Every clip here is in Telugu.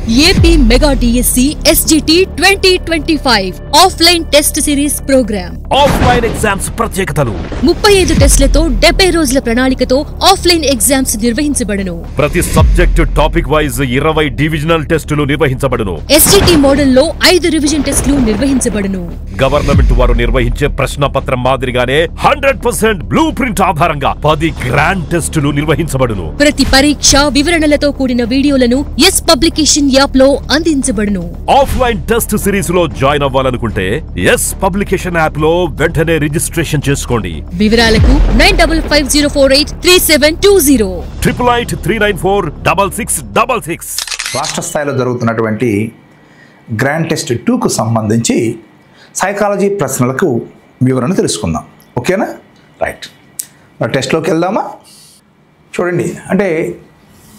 AP mega DSC SGT 2025 offline test series program. Offline exams ప్రత్యేకతలు 35 టెస్ట్లతో 70 రోజుల ప్రణాళికతో ఆఫ్లైన్ ఎగ్జామ్స్ నిర్వహించబడును. ప్రతి సబ్జెక్టు టాపిక్ వైజ్ 20 డివిజనల్ టెస్టులు నిర్వహించబడును. ఎస్జిటి మోడల్లో 5 రివిజన్ టెస్టులు నిర్వహించబడును. గవర్నమెంట్ వారు నిర్వహించే ప్రశ్నపత్రం మాదిరిగానే 100% బ్లూ ప్రింట్ ఆధారంగా 10 గ్రాండ్ టెస్టులు నిర్వహించబడును. ప్రతి పరీక్ష వివరణలతో కూడిన వీడియోలను ఎస్ పబ్లికేషన్ యాప్ లో అందించబడును. ఆఫ్లైన్ టెస్ట్ సిరీస్ లో జాయిన్ అవ్వాలనుకుంటే ఎస్ పబ్లికేషన్ యాప్ లో వెంటనే రిజిస్ట్రేషన్ చేసుకోండి. వివరాలకు 9550483720 8839466666. రాష్ట్ర స్థాయిలో జరుగుతున్నటువంటి గ్రాండ్ టెస్ట్ 2కు సంబంధించి సైకాలజీ ప్రశ్నలకు వివరణ తెలుసుకుందాం. ఓకేనా? రైట్, మరి టెస్ట్లోకి వెళ్దామా? చూడండి, అంటే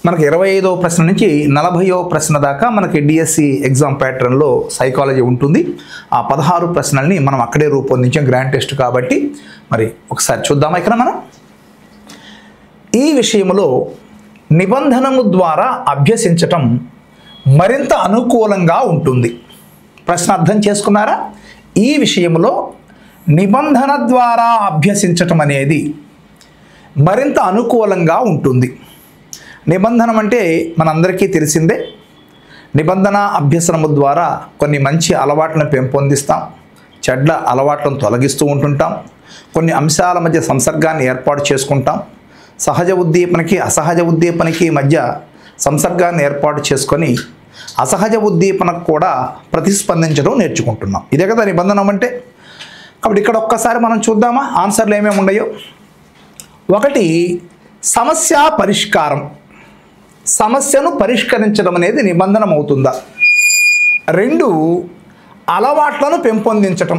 మనకి 25వ ప్రశ్న నుంచి 40వ ప్రశ్న దాకా మనకి డిఎస్సి ఎగ్జామ్ ప్యాటర్న్లో సైకాలజీ ఉంటుంది. ఆ 16 ప్రశ్నల్ని మనం అక్కడే రూపొందించాం, గ్రాండ్ టెస్ట్ కాబట్టి. మరి ఒకసారి చూద్దామా ఇక్కడ మనం. ఈ విషయంలో నిబంధనము ద్వారా అభ్యసించటం మరింత అనుకూలంగా ఉంటుంది. ప్రశ్న అర్థం చేసుకున్నారా? ఈ విషయంలో నిబంధన ద్వారా అభ్యసించటం అనేది మరింత అనుకూలంగా ఉంటుంది. నిబంధన అంటే మనందరికీ తెలిసిందే. నిబంధన అభ్యసనము ద్వారా కొన్ని మంచి అలవాట్లను పెంపొందిస్తాం, చెడ్డ అలవాట్లను తొలగిస్తూ ఉంటుంటాం, కొన్ని అంశాల మధ్య సంసర్గాన్ని ఏర్పాటు చేసుకుంటాం, సహజ ఉద్దీపనకి అసహజ ఉద్దీపనకి మధ్య సంసర్గాన్ని ఏర్పాటు చేసుకొని అసహజ ఉద్దీపనకు కూడా ప్రతిస్పందించడం నేర్చుకుంటున్నాం. ఇదే కదా నిబంధన అంటే. కాబట్టి ఇక్కడ ఒక్కసారి మనం చూద్దామా ఆన్సర్లు ఏమేమి ఉన్నాయో. 1, సమస్య పరిష్కారం. సమస్యను పరిష్కరించడం అనేది నిబంధన అవుతుందా? 2, అలవాట్లను పెంపొందించటం.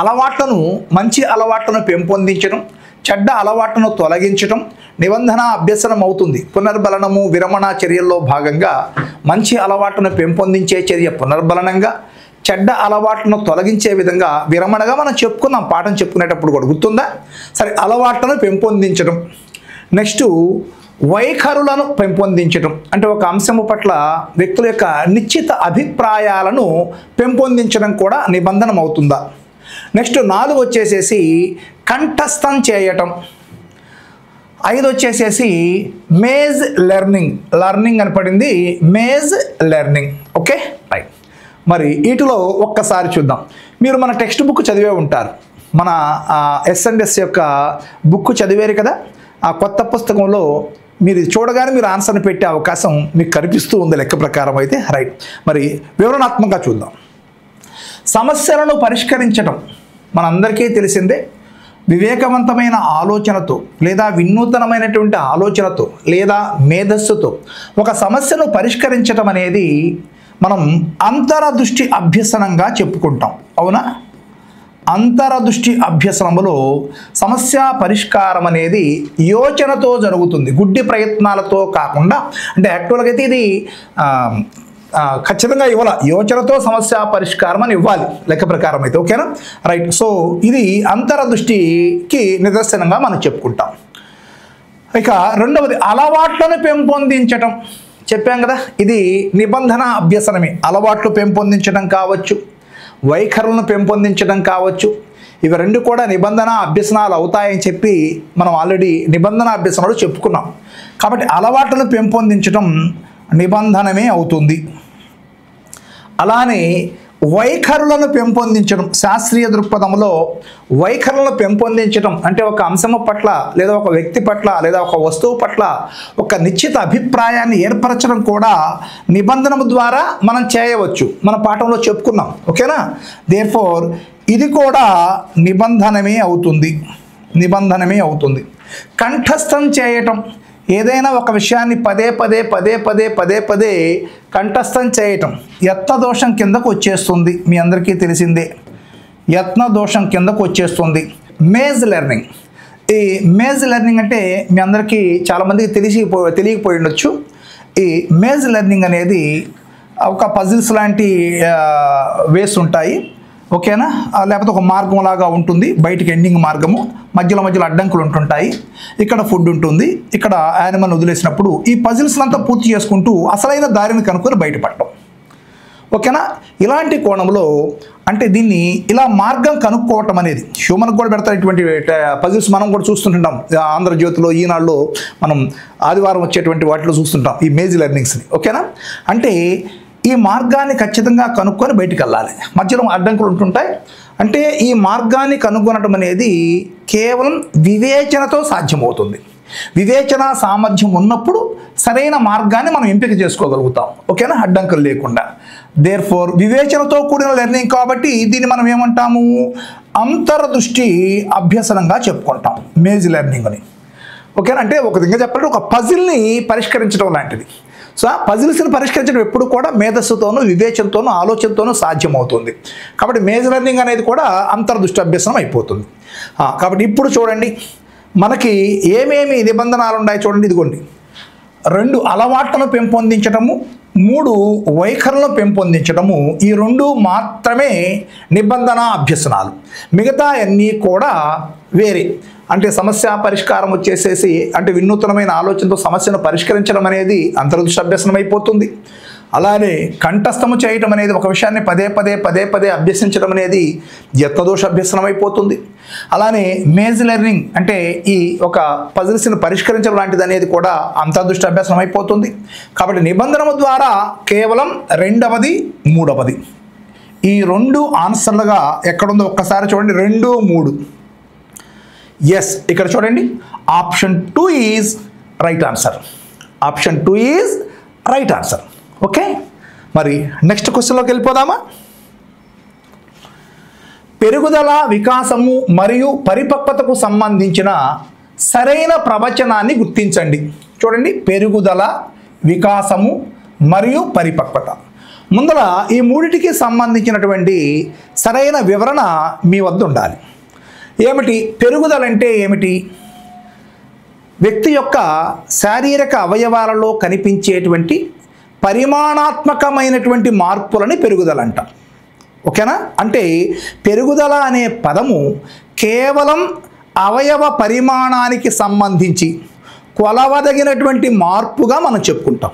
అలవాట్లను, మంచి అలవాట్లను పెంపొందించడం, చెడ్డ అలవాట్లను తొలగించడం నిబంధన అభ్యసనం అవుతుంది. పునర్బలనము, విరమణ చర్యల్లో భాగంగా మంచి అలవాట్లను పెంపొందించే చర్య పునర్బలనంగా, చెడ్డ అలవాట్లను తొలగించే విధంగా విరమణగా మనం చెప్పుకున్నాం పాఠం చెప్పుకునేటప్పుడు కూడా, గుర్తుందా? సరే, అలవాట్లను పెంపొందించడం. నెక్స్ట్, వైఖరులను పెంపొందించడం అంటే ఒక అంశము పట్ల వ్యక్తుల యొక్క నిశ్చిత అభిప్రాయాలను పెంపొందించడం కూడా నిబంధన అవుతుందా? నెక్స్ట్ 4 వచ్చేసేసి కంఠస్థం చేయటం. 5 వచ్చేసేసి మేజ్ లెర్నింగ్. లెర్నింగ్ అని పడింది, మేజ్ లెర్నింగ్. Okay, right. మరి వీటిలో ఒక్కసారి చూద్దాం. మీరు మన టెక్స్ట్ బుక్ చదివే ఉంటారు, మన S&S యొక్క బుక్ చదివారు కదా. ఆ కొత్త పుస్తకంలో మీరు చూడగానే మీరు ఆన్సర్ని పెట్టే అవకాశం మీకు కనిపిస్తూ ఉంది లెక్క ప్రకారం అయితే. రైట్, మరి వివరణాత్మకంగా చూద్దాం. సమస్యలను పరిష్కరించడం మనందరికీ తెలిసిందే. వివేకవంతమైన ఆలోచనతో లేదా వినూతనమైనటువంటి ఆలోచనతో లేదా మేధస్సుతో ఒక సమస్యను పరిష్కరించడం అనేది మనం అంతరదృష్టి అభ్యసనంగా చెప్పుకుంటాం. అవునా? అంతరదృష్టి అభ్యసనములో సమస్య పరిష్కారం అనేది యోచనతో జరుగుతుంది, గుడ్డి ప్రయత్నాలతో కాకుండా. అంటే యాక్చువల్గా అయితే ఇది ఖచ్చితంగా ఇవ్వాలి, యోచనతో సమస్య పరిష్కారం అని ఇవ్వాలి లెక్క ప్రకారం అయితే. ఓకేనా? రైట్. సో ఇది అంతరదృష్టికి నిదర్శనంగా మనం చెప్పుకుంటాం. ఇక 2వది అలవాట్లను పెంపొందించటం. చెప్పాం కదా, ఇది నిబంధన అభ్యసనమే. అలవాట్లు పెంపొందించడం కావచ్చు, వైఖరులను పెంపొందించడం కావచ్చు, ఇవి 2 కూడా నిబంధన అభ్యసనాలు అవుతాయని చెప్పి మనం ఆల్రెడీ నిబంధన అభ్యసనాలు చెప్పుకున్నాం. కాబట్టి అలవాట్లను పెంపొందించడం నిబంధనమే అవుతుంది. అలానే వైఖరులను పెంపొందించడం, శాస్త్రీయ దృక్పథంలో వైఖరులను పెంపొందించడం అంటే ఒక అంశము పట్ల లేదా ఒక వ్యక్తి పట్ల లేదా ఒక వస్తువు పట్ల ఒక నిశ్చిత అభిప్రాయాన్ని ఏర్పరచడం కూడా నిబంధనము ద్వారా మనం చేయవచ్చు, మన పాఠంలో చెప్పుకున్నాం. ఓకేనా? దేర్ఫోర్ ఇది కూడా నిబంధనమే అవుతుంది, నిబంధనమే అవుతుంది. కంఠస్థం చేయటం, ఏదైనా ఒక విషయాన్ని పదే పదే కంఠస్థం చేయటం యత్నదోషం కిందకు వచ్చేస్తుంది. మీ అందరికీ తెలిసిందే, యత్నదోషం కిందకు వచ్చేస్తుంది. Maze learning. ఈ మేజ్ లెర్నింగ్ అంటే మీ అందరికీ చాలామందికి తెలియకపోయి ఉండొచ్చు. ఈ మేజ్ లెర్నింగ్ అనేది ఒక పజిల్స్ లాంటి వేస్ ఉంటాయి. ఓకేనా, లేకపోతే ఒక మార్గం లాగా ఉంటుంది, బయటికి ఎండింగ్ మార్గము, మధ్యలో అడ్డంకులు ఉంటుంటాయి, ఇక్కడ ఫుడ్ ఉంటుంది, ఇక్కడ యానిమల్ వదిలేసినప్పుడు ఈ పజిల్స్ అంతా పూర్తి చేసుకుంటూ అసలైన దారిని కనుక్కొని బయటపడటం. ఓకేనా, ఇలాంటి కోణంలో అంటే దీన్ని ఇలా మార్గం కనుక్కోవటం అనేది హ్యూమన్కి కూడా పెడతారు. ఇటువంటి పజిల్స్ మనం కూడా చూస్తుంటాం, ఆంధ్రజ్యోతిలో, ఈనాడులో మనం ఆదివారం వచ్చేటువంటి వాటిలో చూస్తుంటాం ఈ మేజ్ లెర్నింగ్స్ని. ఓకేనా, అంటే ఈ మార్గాన్ని ఖచ్చితంగా కనుక్కొని బయటికి వెళ్ళాలి, మధ్యలో అడ్డంకులు ఉంటుంటాయి. అంటే ఈ మార్గాన్ని కనుగొనడం అనేది కేవలం వివేచనతో సాధ్యమవుతుంది. వివేచన సామర్థ్యం ఉన్నప్పుడు సరైన మార్గాన్ని మనం ఎంపిక చేసుకోగలుగుతాం. ఓకేనా, అడ్డంకులు లేకుండా. దేర్ఫోర్ వివేచనతో కూడిన లెర్నింగ్ కాబట్టి దీన్ని మనం ఏమంటాము, అంతర్దృష్టి అభ్యసనంగా చెప్పుకుంటాం మేజ్ లెర్నింగ్ అని. ఓకేనా, అంటే ఒక విధంగా చెప్పాలంటే ఒక పజిల్ని పరిష్కరించడం లాంటిది. సో ఆ పజిల్స్ని పరిష్కరించడం ఎప్పుడు కూడా మేధస్సుతోనూ, వివేచనతోనూ, ఆలోచనతోనూ సాధ్యమవుతుంది. కాబట్టి మేజ్ లెర్నింగ్ అనేది కూడా అంతర్దృష్టి అభ్యసనం అయిపోతుంది. కాబట్టి ఇప్పుడు చూడండి, మనకి ఏమేమి నిబంధనలు ఉన్నాయి చూడండి. ఇదిగోండి, 2 అలవాట్లను పెంపొందించడము, 3 వైఖరులను పెంపొందించడము, ఈ 2 మాత్రమే నిబంధన అభ్యసనాలు. మిగతా అన్నీ కూడా వేరే. అంటే సమస్య పరిష్కారం వచ్చేసేసి అంటే వినూత్నమైన ఆలోచనతో సమస్యను పరిష్కరించడం అనేది అంతర్దృష్టి అభ్యసనం అయిపోతుంది. అలానే కంఠస్థము చేయటం అనేది, ఒక విషయాన్ని పదే పదే అభ్యసించడం అనేది యత్నదోష అభ్యసనం అయిపోతుంది. అలానే మేజ్ లెర్నింగ్ అంటే ఈ ఒక పజిల్స్ని పరిష్కరించడం లాంటిది అనేది కూడా అంతర్దృష్టి అభ్యసనం అయిపోతుంది. కాబట్టి నిబంధనము ద్వారా కేవలం 2వది 3వది ఈ 2 ఆన్సర్లుగా ఎక్కడుందో ఒక్కసారి చూడండి. 2, 3. ఎస్, ఇక్కడ చూడండి, option 2 is right answer. Option 2 is right answer. Okay, మరి నెక్స్ట్ క్వశ్చన్లోకి వెళ్ళిపోదామా. పెరుగుదల, వికాసము మరియు పరిపక్వతకు సంబంధించిన సరైన ప్రవచనాన్ని గుర్తించండి. చూడండి, పెరుగుదల, వికాసము మరియు పరిపక్వత. ముందర ఈ మూడిటికి సంబంధించినటువంటి సరైన వివరణ మీ వద్ద ఉండాలి. ఏమిటి పెరుగుదల అంటే ఏమిటి? వ్యక్తి యొక్క శారీరక అవయవాలలో కనిపించేటువంటి పరిమాణాత్మకమైనటువంటి మార్పులని పెరుగుదల అంటాం. ఓకేనా, అంటే పెరుగుదల అనే పదము కేవలం అవయవ పరిమాణానికి సంబంధించి కొలవదగినటువంటి మార్పుగా మనం చెప్పుకుంటాం.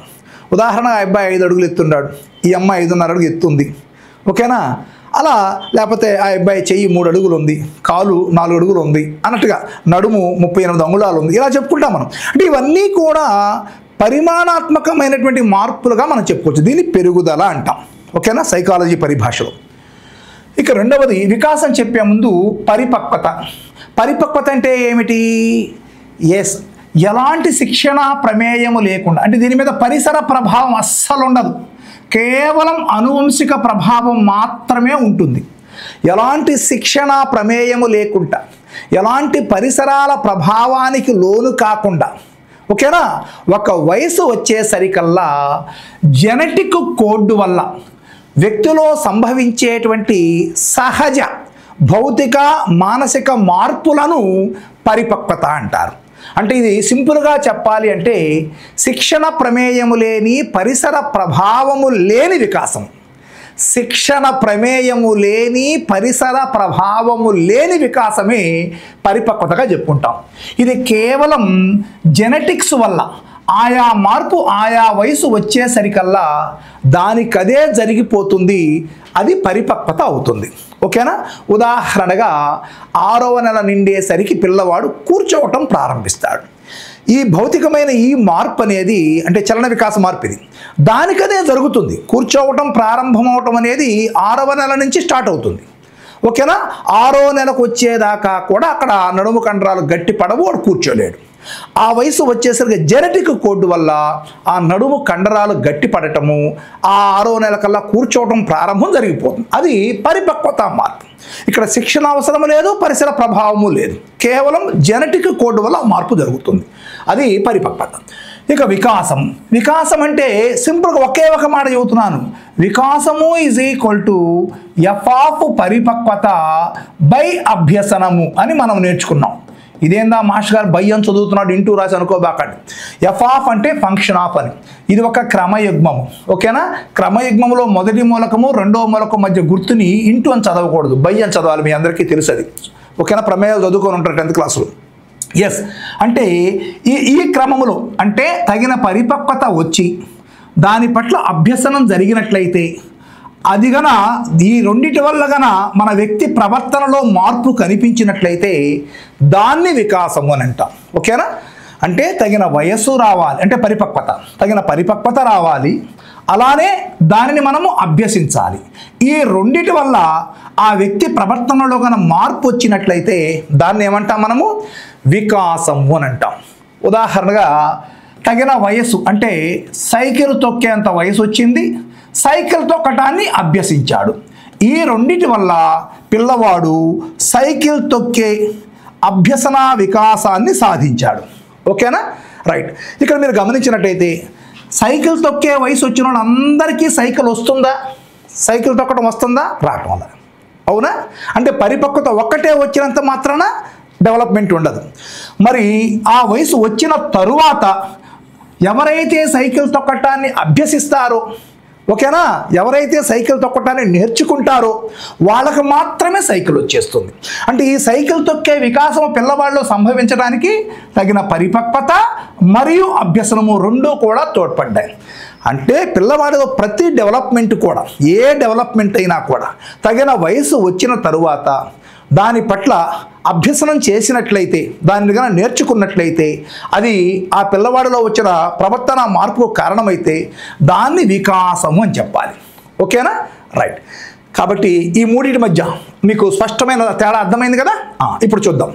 ఉదాహరణ, ఆ అబ్బాయి 5 అడుగులు ఎత్తున్నాడు, ఈ అమ్మాయి 5.5 అడుగులు ఎత్తుంది. ఓకేనా, అలా లేకపోతే ఆ అబ్బాయి చెయ్యి 3 అడుగులు ఉంది, కాలు 4 అడుగులు ఉంది అన్నట్టుగా, నడుము 38 అంగుళాలు ఉంది, ఇలా చెప్పుకుంటాం మనం. అంటే ఇవన్నీ కూడా పరిమాణాత్మకమైనటువంటి మార్పులుగా మనం చెప్పుకోవచ్చు. దీన్ని పెరుగుదల అంటాం. ఓకేనా, సైకాలజీ పరిభాషలో. ఇక 2వది వికాసం చెప్పే ముందు పరిపక్వత. పరిపక్వత అంటే ఏమిటి? ఎస్, ఎలాంటి శిక్షణ ప్రమేయము లేకుండా, అంటే దీని మీద పరిసర ప్రభావం అస్సలు ఉండదు, కేవలం అనువంశిక ప్రభావం మాత్రమే ఉంటుంది. ఎలాంటి శిక్షణ ప్రమేయము లేకుండా, ఎలాంటి పరిసరాల ప్రభావానికి లోను కాకుండా, ఓకేనా, ఒక వయసు వచ్చేసరికల్లా జెనెటిక్ కోడ్ వల్ల వ్యక్తిలో సంభవించేటువంటి సహజ భౌతిక మానసిక మార్పులను పరిపక్వత అంటారు. అంటే ఇది సింపుల్గా చెప్పాలి అంటే శిక్షణ ప్రమేయము లేని, పరిసర ప్రభావము లేని వికాసం. శిక్షణ ప్రమేయము లేని, పరిసర ప్రభావము లేని వికాసమే పరిపక్వతగా చెప్పుకుంటాం. ఇది కేవలం జెనెటిక్స్ వల్ల ఆయా మార్పు ఆయా వయసు వచ్చేసరికల్లా దానికదే జరిగిపోతుంది, అది పరిపక్వత అవుతుంది. ఓకేనా, ఉదాహరణగా 6వ నెల నిండేసరికి పిల్లవాడు కూర్చోవటం ప్రారంభిస్తాడు. ఈ భౌతికమైన ఈ మార్పు అనేది అంటే చలన వికాస మార్పు, ఇది దానికదే జరుగుతుంది. కూర్చోవటం ప్రారంభమవటం అనేది 6వ నెల నుంచి స్టార్ట్ అవుతుంది. ఓకేనా, 6వ నెలకు వచ్చేదాకా కూడా అక్కడ నడుము కండరాలు గట్టి పడవు, వాడు కూర్చోలేడు. ఆ వయసు వచ్చేసరికి జెనెటిక్ కోడ్ వల్ల ఆ నడుము కండరాలు గట్టి పడటము, ఆ 6వ నెల కల్లా కూర్చోవటం ప్రారంభం జరిగిపోతుంది. అది పరిపక్వత మార్పు. ఇక్కడ శిక్షణ అవసరం లేదు, పరిసర ప్రభావము లేదు, కేవలం జెనెటిక్ కోడ్ వల్ల మార్పు జరుగుతుంది, అది పరిపక్వత. ఇక వికాసం. వికాసం అంటే సింపుల్గా ఒకే ఒక మాట చెబుతున్నాను, వికాసము is equal to F of పరిపక్వత బై అభ్యసనము అని మనం నేర్చుకున్నాం. ఇదేందా మాస్టర్ గారు బై అని చదువుతున్నాడు ఇంటూ రాసి అనుకోబాకండి. ఎఫ్ ఆఫ్ అంటే ఫంక్షన్ ఆఫ్ అని. ఇది ఒక క్రమయుగ్మము. ఓకేనా? క్రమయుగ్మంలో మొదటి మూలకము రెండవ మూలకం మధ్య గుర్తుని ఇంటూ అని చదవకూడదు, బై అని చదవాలి. మీ అందరికీ తెలుసు అది. ఓకేనా? ప్రమేయాలు చదువుకొని ఉంటారు 10th క్లాసులో. ఎస్ అంటే ఈ క్రమములో అంటే తగిన పరిపక్వత వచ్చి దాని పట్ల అభ్యసనం జరిగినట్లయితే అది గన ఈ రెండిటి వల్ల గన మన వ్యక్తి ప్రవర్తనలో మార్పు కనిపించినట్లయితే దాన్ని వికాసము అని అంటాం. ఓకేనా? అంటే తగిన వయస్సు రావాలి, అంటే పరిపక్వత, తగిన పరిపక్వత రావాలి, అలానే దానిని మనము అభ్యసించాలి. ఈ రెండిటి వల్ల ఆ వ్యక్తి ప్రవర్తనలో గన మార్పు వచ్చినట్లయితే దాన్ని ఏమంటాం మనము? వికాసము అని అంటాం. ఉదాహరణగా తగిన వయస్సు అంటే సైకిల్ తొక్కేంత వయసు వచ్చింది, సైకిల్ తొక్కటాన్ని అభ్యసించాడు. ఈ రెండిటి వల్ల పిల్లవాడు సైకిల్ తొక్కే అభ్యసన వికాసాన్ని సాధించాడు. ఓకేనా? రైట్. ఇక్కడ మీరు గమనించినట్టయితే సైకిల్ తొక్కే వయసు వచ్చిన వాళ్ళందరికీ సైకిల్ వస్తుందా? సైకిల్ తొక్కడం వస్తుందా? రావటం వల్ల. అవునా? అంటే పరిపక్వత ఒక్కటే వచ్చినంత మాత్రాన డెవలప్మెంట్ ఉండదు. మరి ఆ వయసు వచ్చిన తరువాత ఎవరైతే సైకిల్ తొక్కటాన్ని అభ్యసిస్తారో, ఓకేనా, ఎవరైతే సైకిల్ తొక్కటాన్ని నేర్చుకుంటారో వాళ్ళకు మాత్రమే సైకిల్ వచ్చేస్తుంది. అంటే ఈ సైకిల్ తొక్కే వికాసం పిల్లవాళ్ళలో సంభవించడానికి తగిన పరిపక్వత మరియు అభ్యసనము రెండూ కూడా తోడ్పడ్డాయి. అంటే పిల్లవాడిలో ప్రతి డెవలప్మెంట్ కూడా, ఏ డెవలప్మెంట్ అయినా కూడా తగిన వయసు వచ్చిన తరువాత దాని పట్ల అభ్యసనం చేసినట్లయితే, దానిని కనుక నేర్చుకున్నట్లయితే అది ఆ పిల్లవాడిలో వచ్చిన ప్రవర్తన మార్పుకు కారణమైతే దాన్ని వికాసము అని చెప్పాలి. ఓకేనా? రైట్. కాబట్టి ఈ మూడింటి మధ్య మీకు స్పష్టమైన తేడా అర్థమైంది కదా? ఇప్పుడు చూద్దాం.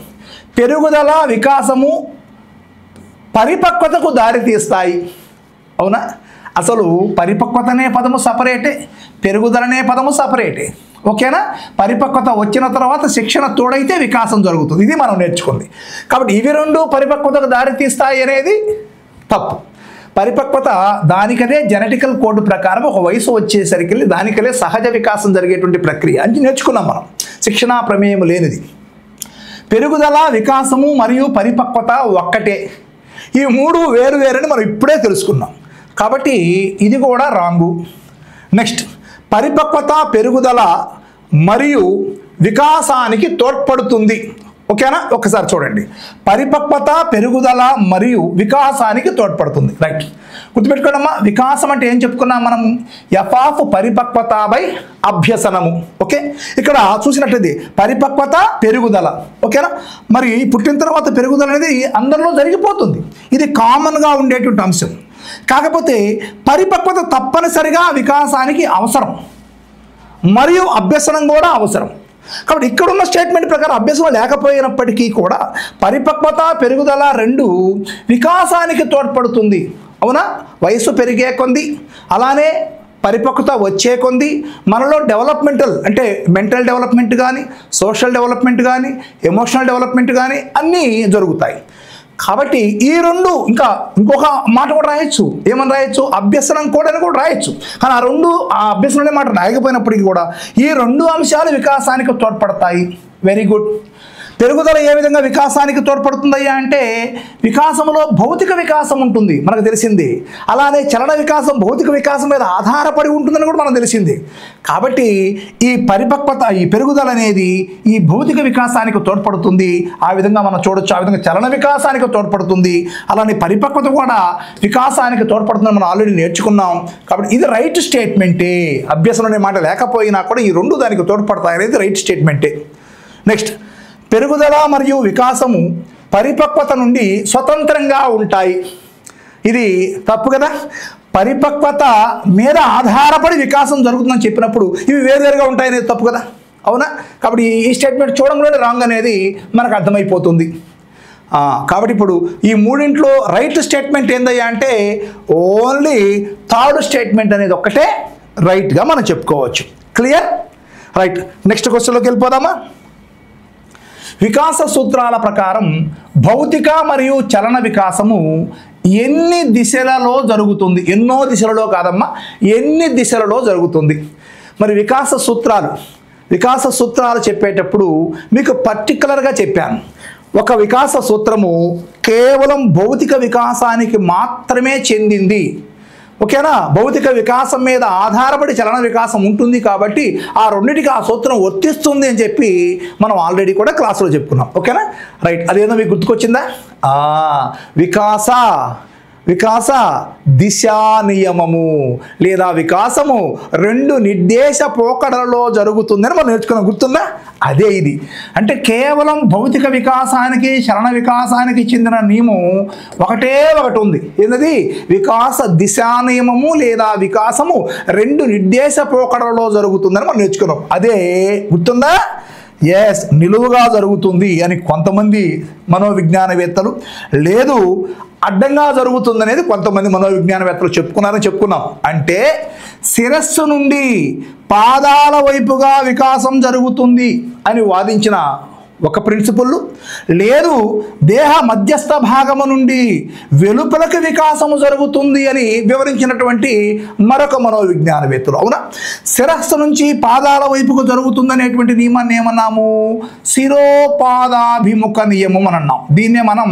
పెరుగుదల, వికాసము పరిపక్వతకు దారితీస్తాయి. అవునా? అసలు పరిపక్వత అనే పదము సపరేటే, పెరుగుదలనే పదము సపరేటే. ఓకేనా? పరిపక్వత వచ్చిన తర్వాత శిక్షణ తోడైతే వికాసం జరుగుతుంది. ఇది మనం నేర్చుకుంది. కాబట్టి ఇవి రెండు పరిపక్వతకు దారితీస్తాయి అనేది తప్పు. పరిపక్వత దానికదే జెనెటికల్ కోడ్ ప్రకారం ఒక వయసు వచ్చేసరికి దానికలే సహజ వికాసం జరిగేటువంటి ప్రక్రియ అని నేర్చుకున్నాం మనం. శిక్షణ ప్రమేయం లేనిది. పెరుగుదల, వికాసము మరియు పరిపక్వత ఒక్కటే. ఈ మూడు వేరు వేరని మనం ఇప్పుడే తెలుసుకున్నాం. కాబట్టి ఇది కూడా రాంగు. నెక్స్ట్, పరిపక్వత పెరుగుదల మరియు వికాసానికి తోడ్పడుతుంది. ఓకేనా? ఒకసారి చూడండి. పరిపక్వత పెరుగుదల మరియు వికాసానికి తోడ్పడుతుంది. రైట్. గుర్తుపెట్టుకోండమ్మా, వికాసం అంటే ఏం చెప్పుకున్నాం మనం? ఎఫ్ ఆఫ్ పరిపక్వత బై అభ్యసనము. ఓకే, ఇక్కడ చూసినట్లయితే పరిపక్వత పెరుగుదల. ఓకేనా? మరి పుట్టిన తర్వాత పెరుగుదల అనేది అందరిలో జరిగిపోతుంది. ఇది కామన్గా ఉండేటువంటి అంశం. కాకపోతే పరిపక్వత తప్పనిసరిగా వికాసానికి అవసరం మరియు అభ్యసనం కూడా అవసరం. కాబట్టి ఇక్కడున్న స్టేట్మెంట్ ప్రకారం అభ్యసనం లేకపోయినప్పటికీ కూడా పరిపక్వత పెరుగుదల రెండు వికాసానికి తోడ్పడుతుంది. అవునా? వయసు పెరిగే కొంది, అలానే పరిపక్వత వచ్చే కొంది మనలో డెవలప్మెంటల్ అంటే మెంటల్ డెవలప్మెంట్ కానీ, సోషల్ డెవలప్మెంట్ కానీ, ఎమోషనల్ డెవలప్మెంట్ కానీ అన్నీ జరుగుతాయి. కాబట్టి ఈ రెండు, ఇంకొక మాట కూడా రాయొచ్చు. ఏమని రాయొచ్చు? అభ్యసనం కూడా అని కూడా రాయొచ్చు. కానీ ఆ అభ్యసనం అనే మాట రాయకపోయినప్పటికీ కూడా ఈ రెండు అంశాలు వికాసానికి తోడ్పడతాయి. Very good. పెరుగుదల ఏ విధంగా వికాసానికి తోడ్పడుతుందయ్యా అంటే వికాసంలో భౌతిక వికాసం ఉంటుంది, మనకు తెలిసింది. అలానే చలన వికాసం భౌతిక వికాసం మీద ఆధారపడి ఉంటుందని కూడా మనకు తెలిసింది. కాబట్టి ఈ పరిపక్వత, ఈ పెరుగుదల అనేది ఈ భౌతిక వికాసానికి తోడ్పడుతుంది. ఆ విధంగా మనం చూడొచ్చు. ఆ విధంగా చలన వికాసానికి తోడ్పడుతుంది. అలానే పరిపక్వత కూడా వికాసానికి తోడ్పడుతుందని మనం ఆల్రెడీ నేర్చుకున్నాం. కాబట్టి ఇది రైట్ స్టేట్మెంటే. అభ్యసనం అనే మాట లేకపోయినా కూడా ఈ రెండు దానికి తోడ్పడతాయి అనేది రైట్ స్టేట్మెంటే. నెక్స్ట్, పెరుగుదల మరియు వికాసము పరిపక్వత నుండి స్వతంత్రంగా ఉంటాయి. ఇది తప్పు కదా? పరిపక్వత మీద ఆధారపడి వికాసం జరుగుతుందని చెప్పినప్పుడు ఇవి వేరువేరుగా ఉంటాయనేది తప్పు కదా? అవునా? కాబట్టి ఈ స్టేట్మెంట్ చూడంలోనే రాంగ్ అనేది మనకు అర్థమైపోతుంది. కాబట్టి ఇప్పుడు ఈ మూడింట్లో రైట్ స్టేట్మెంట్ ఏందయ్యా అంటే ఓన్లీ థర్డ్ స్టేట్మెంట్ అనేది ఒక్కటే రైట్గా మనం చెప్పుకోవచ్చు. క్లియర్? రైట్. నెక్స్ట్ క్వశ్చన్లోకి వెళ్ళిపోదామా? వికాస సూత్రాల ప్రకారం భౌతిక మరియు చలన వికాసము ఎన్ని దిశలలో జరుగుతుంది? ఎన్నో దిశలలో కాదమ్మా, ఎన్ని దిశలలో జరుగుతుంది? మరి వికాస సూత్రాలు చెప్పేటప్పుడు మీకు పర్టికులర్గా చెప్పాను. ఒక వికాస సూత్రము కేవలం భౌతిక వికాసానికి మాత్రమే చెందింది. ఓకేనా? భౌతిక వికాసం మీద ఆధారపడి చలన వికాసం ఉంటుంది కాబట్టి ఆ రెండింటికి ఆ సూత్రం వర్తిస్తుంది అని చెప్పి మనం ఆల్రెడీ కూడా క్లాసులో చెప్పుకున్నాం. ఓకేనా? రైట్. అదేదో మీకు గుర్తుకొచ్చిందా? వికాస దిశా నియమము లేదా వికాసము రెండు నిర్దేశ పోకడలలో జరుగుతుందని మనం నేర్చుకున్నాం. గుర్తుందా? అదే ఇది. అంటే కేవలం భౌతిక వికాసానికి చలన వికాసానికి చెందిన నియమం ఒకటే ఒకటి ఉంది. ఏంటది? వికాస దిశా నియమము లేదా వికాసము రెండు నిర్దేశ పోకడలలో జరుగుతుందని మనం నేర్చుకున్నాం. అదే గుర్తుందా? ఎస్, నిలువుగా జరుగుతుంది అని కొంతమంది మనోవిజ్ఞానవేత్తలు, లేదు అడ్డంగా జరుగుతుందనేది కొంతమంది మనోవిజ్ఞానవేత్తలు చెప్పుకున్నాం. అంటే శిరస్సు నుండి పాదాల వైపుగా వికాసం జరుగుతుంది అని వాదించిన ఒక ప్రిన్సిపల్, లేదు దేహ మధ్యస్థ భాగము నుండి వెలుపలకు వికాసము జరుగుతుంది అని వివరించినటువంటి మరొక మనోవిజ్ఞానవేత్తలు. అవునా? శిరస్సు నుంచి పాదాల వైపుకు జరుగుతుందనేటువంటి నియమాన్ని ఏమన్నాము? శిరోపాదాభిముఖ నియమం అని అన్నాం. దీన్నే మనం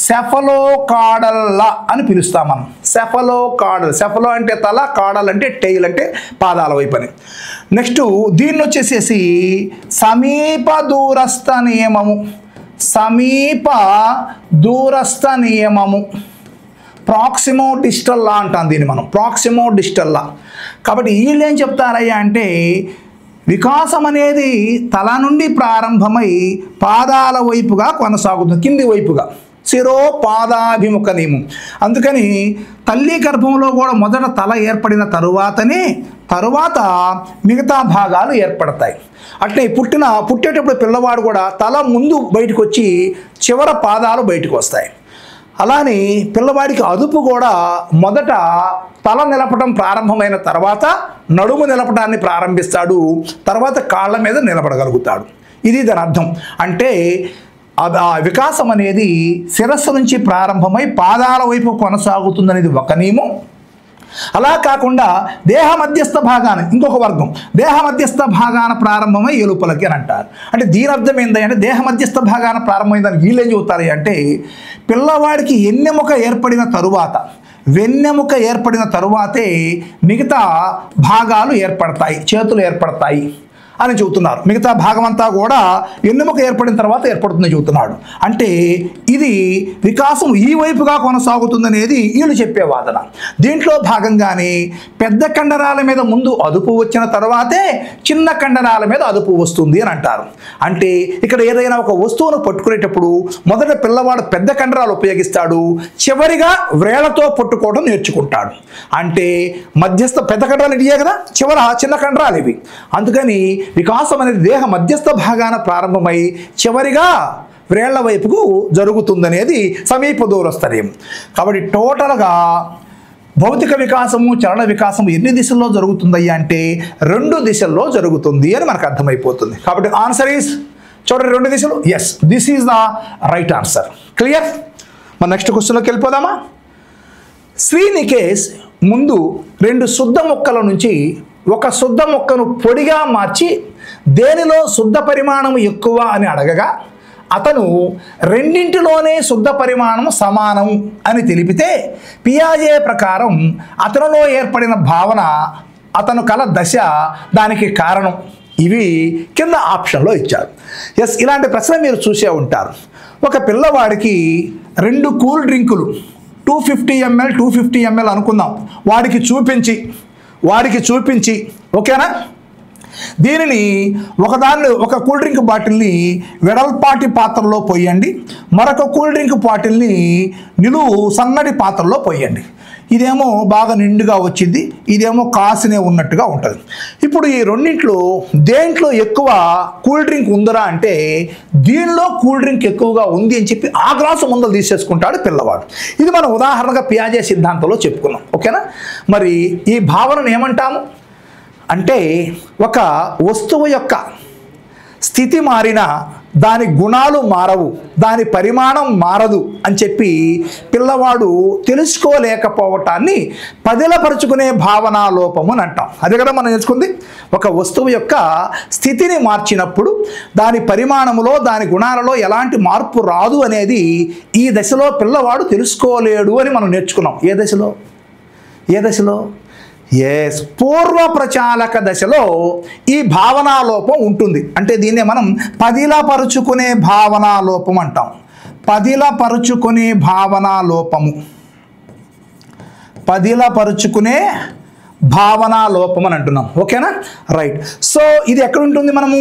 సెఫలోకాడల్ అని పిలుస్తాం. మనం సెఫలోకాడల్. సెఫలో అంటే తల, కాడల్ అంటే టెయిల్ అంటే పాదాల వైపు అని. నెక్స్ట్ దీన్ని వచ్చేసేసి సమీప దూరస్థ నియమము. సమీప దూరస్థ నియమము, ప్రాక్సిమో డిస్టల్ లా అంటాం దీన్ని మనం. ప్రాక్సిమో డిస్టల్ లా. కాబట్టి వీళ్ళు ఏం చెప్తారయ్యా అంటే వికాసం అనేది తల నుండి ప్రారంభమై పాదాల వైపుగా కొనసాగుతుంది, కింది వైపుగా. శిరోపాదాభిముఖ నియమం. అందుకని తల్లి గర్భంలో కూడా మొదట తల ఏర్పడిన తరువాత మిగతా భాగాలు ఏర్పడతాయి. అట్లే పుట్టేటప్పుడు పిల్లవాడు కూడా తల ముందు బయటకు వచ్చి చివర పాదాలు బయటకు వస్తాయి. అలానే పిల్లవాడికి అదుపు కూడా మొదట తల నిలపడం ప్రారంభమైన తర్వాత నడుము నిలపడాన్ని ప్రారంభిస్తాడు, తర్వాత కాళ్ళ మీద నిలబడగలుగుతాడు. ఇది దాని అర్థం. అంటే ఆ వికాసం అనేది శిరస్సు నుంచి ప్రారంభమై పాదాల వైపు కొనసాగుతుందనేది ఒక నియమం. అలా కాకుండా దేహ మధ్యస్థ భాగాన ఇంకొక వర్గం, దేహ మధ్యస్థ భాగాన ప్రారంభమై ఎలుపలకి అని అంటారు. అంటే దీని అర్థం ఏంటంటే దేహ మధ్యస్థ భాగాన ప్రారంభమైందని వీళ్ళు ఏం చెబుతారు అంటే పిల్లవాడికి వెన్నెముక ఏర్పడిన తరువాతే మిగతా భాగాలు ఏర్పడతాయి, చేతులు ఏర్పడతాయి అని చెబుతున్నారు. మిగతా భాగం అంతా కూడా వెన్నెముక ఏర్పడిన తర్వాత ఏర్పడుతుందని చెబుతున్నాడు. అంటే ఇది వికాసం ఈ వైపుగా కొనసాగుతుందనేది వీళ్ళు చెప్పే వాదన. దీంట్లో భాగంగానే పెద్ద కండరాల మీద ముందు అదుపు వచ్చిన తర్వాతే చిన్న కండరాల మీద అదుపు వస్తుంది అని అంటారు. అంటే ఇక్కడ ఏదైనా ఒక వస్తువును పట్టుకునేటప్పుడు మొదట పిల్లవాడు పెద్ద కండరాలు ఉపయోగిస్తాడు, చివరిగా వ్రేళ్లతో పట్టుకోవడం నేర్చుకుంటాడు. అంటే మధ్యస్థ పెద్ద కండరాలు ఇవే కదా, చివర చిన్న కండరాలు ఇవి. అందుకని వికాసం అనేది దేహ మధ్యస్థ భాగాన ప్రారంభమై చివరిగా వ్రేళ్ల వైపుకు జరుగుతుందనేది సమీప దూరస్థనియం. కాబట్టి టోటల్గా భౌతిక వికాసము చలన వికాసము ఎన్ని దిశల్లో జరుగుతుందయ్యా అంటే 2 దిశల్లో జరుగుతుంది అని మనకు అర్థమైపోతుంది. కాబట్టి ఆన్సర్ ఈస్ చూడండి 2 దిశలు. Yes, this is the right answer. Clear? మన నెక్స్ట్ క్వశ్చన్లోకి వెళ్ళిపోదామా? శ్రీనికేష్ ముందు 2 శుద్ధ మొక్కల నుంచి ఒక శుద్ధ మొక్కను పొడిగా మార్చి దేనిలో శుద్ధ పరిమాణం ఎక్కువ అని అడగగా అతను రెండింటిలోనే శుద్ధ పరిమాణం సమానం అని తెలిపితే పియాజే ప్రకారం అతనిలో ఏర్పడిన భావన, అతను కల దశ దానికి కారణం. ఇవి కింద ఆప్షన్లో ఇచ్చారు. ఎస్, ఇలాంటి ప్రశ్న మీరు చూసే ఉంటారు. ఒక పిల్లవాడికి 2 కూల్ డ్రింకులు 250 ml 250 ml అనుకుందాం వాడికి చూపించి ఓకేనా, దీనిని ఒక కూల్ డ్రింక్ బాటిల్ని వెడల్పాటి పాత్రలో పోయండి, మరొక కూల్ డ్రింక్ బాటిల్ని నిలువు సన్నటి పాత్రలో పోయండి. ఇదేమో బాగా నిండుగా వచ్చింది, ఇదేమో కాసినే ఉన్నట్టుగా ఉంటుంది. ఇప్పుడు ఈ రెండింటిలో దేంట్లో ఎక్కువ కూల్ డ్రింక్ ఉందరా అంటే దీనిలో కూల్ డ్రింక్ ఎక్కువగా ఉంది అని చెప్పి ఆ గ్లాసు ముందలు తీసేసుకుంటాడు పిల్లవాడు. ఇది మనం ఉదాహరణగా పియాజే సిద్ధాంతంలో చెప్పుకున్నాం. ఓకేనా? మరి ఈ భావనను ఏమంటాము అంటే ఒక వస్తువు యొక్క స్థితి మారినా దాని గుణాలు మారవు, దాని పరిమాణం మారదు అని చెప్పి పిల్లవాడు తెలుసుకోలేకపోవటాన్ని పదిలపరుచుకునే భావనా లోపము అని అంటాం. అదే కదా మనం తెలుసుకుంది. ఒక వస్తువు యొక్క స్థితిని మార్చినప్పుడు దాని పరిమాణములో దాని గుణాలలో ఎలాంటి మార్పు రాదు అనేది ఈ దశలో పిల్లవాడు తెలుసుకోలేడు అని మనం నేర్చుకున్నాం. ఏ దశలో ఎస్, పూర్వ ప్రచాలక దశలో ఈ భావనాలోపం ఉంటుంది. అంటే దీన్నే మనం పదిలపరుచుకునే భావనాలోపం అంటాం. పదిలపరుచుకునే భావనాలోపము, పదిలపరుచుకునే భావనాలోపం అని అంటున్నాం. ఓకేనా, రైట్. సో ఇది ఎక్కడ ఉంటుంది? మనము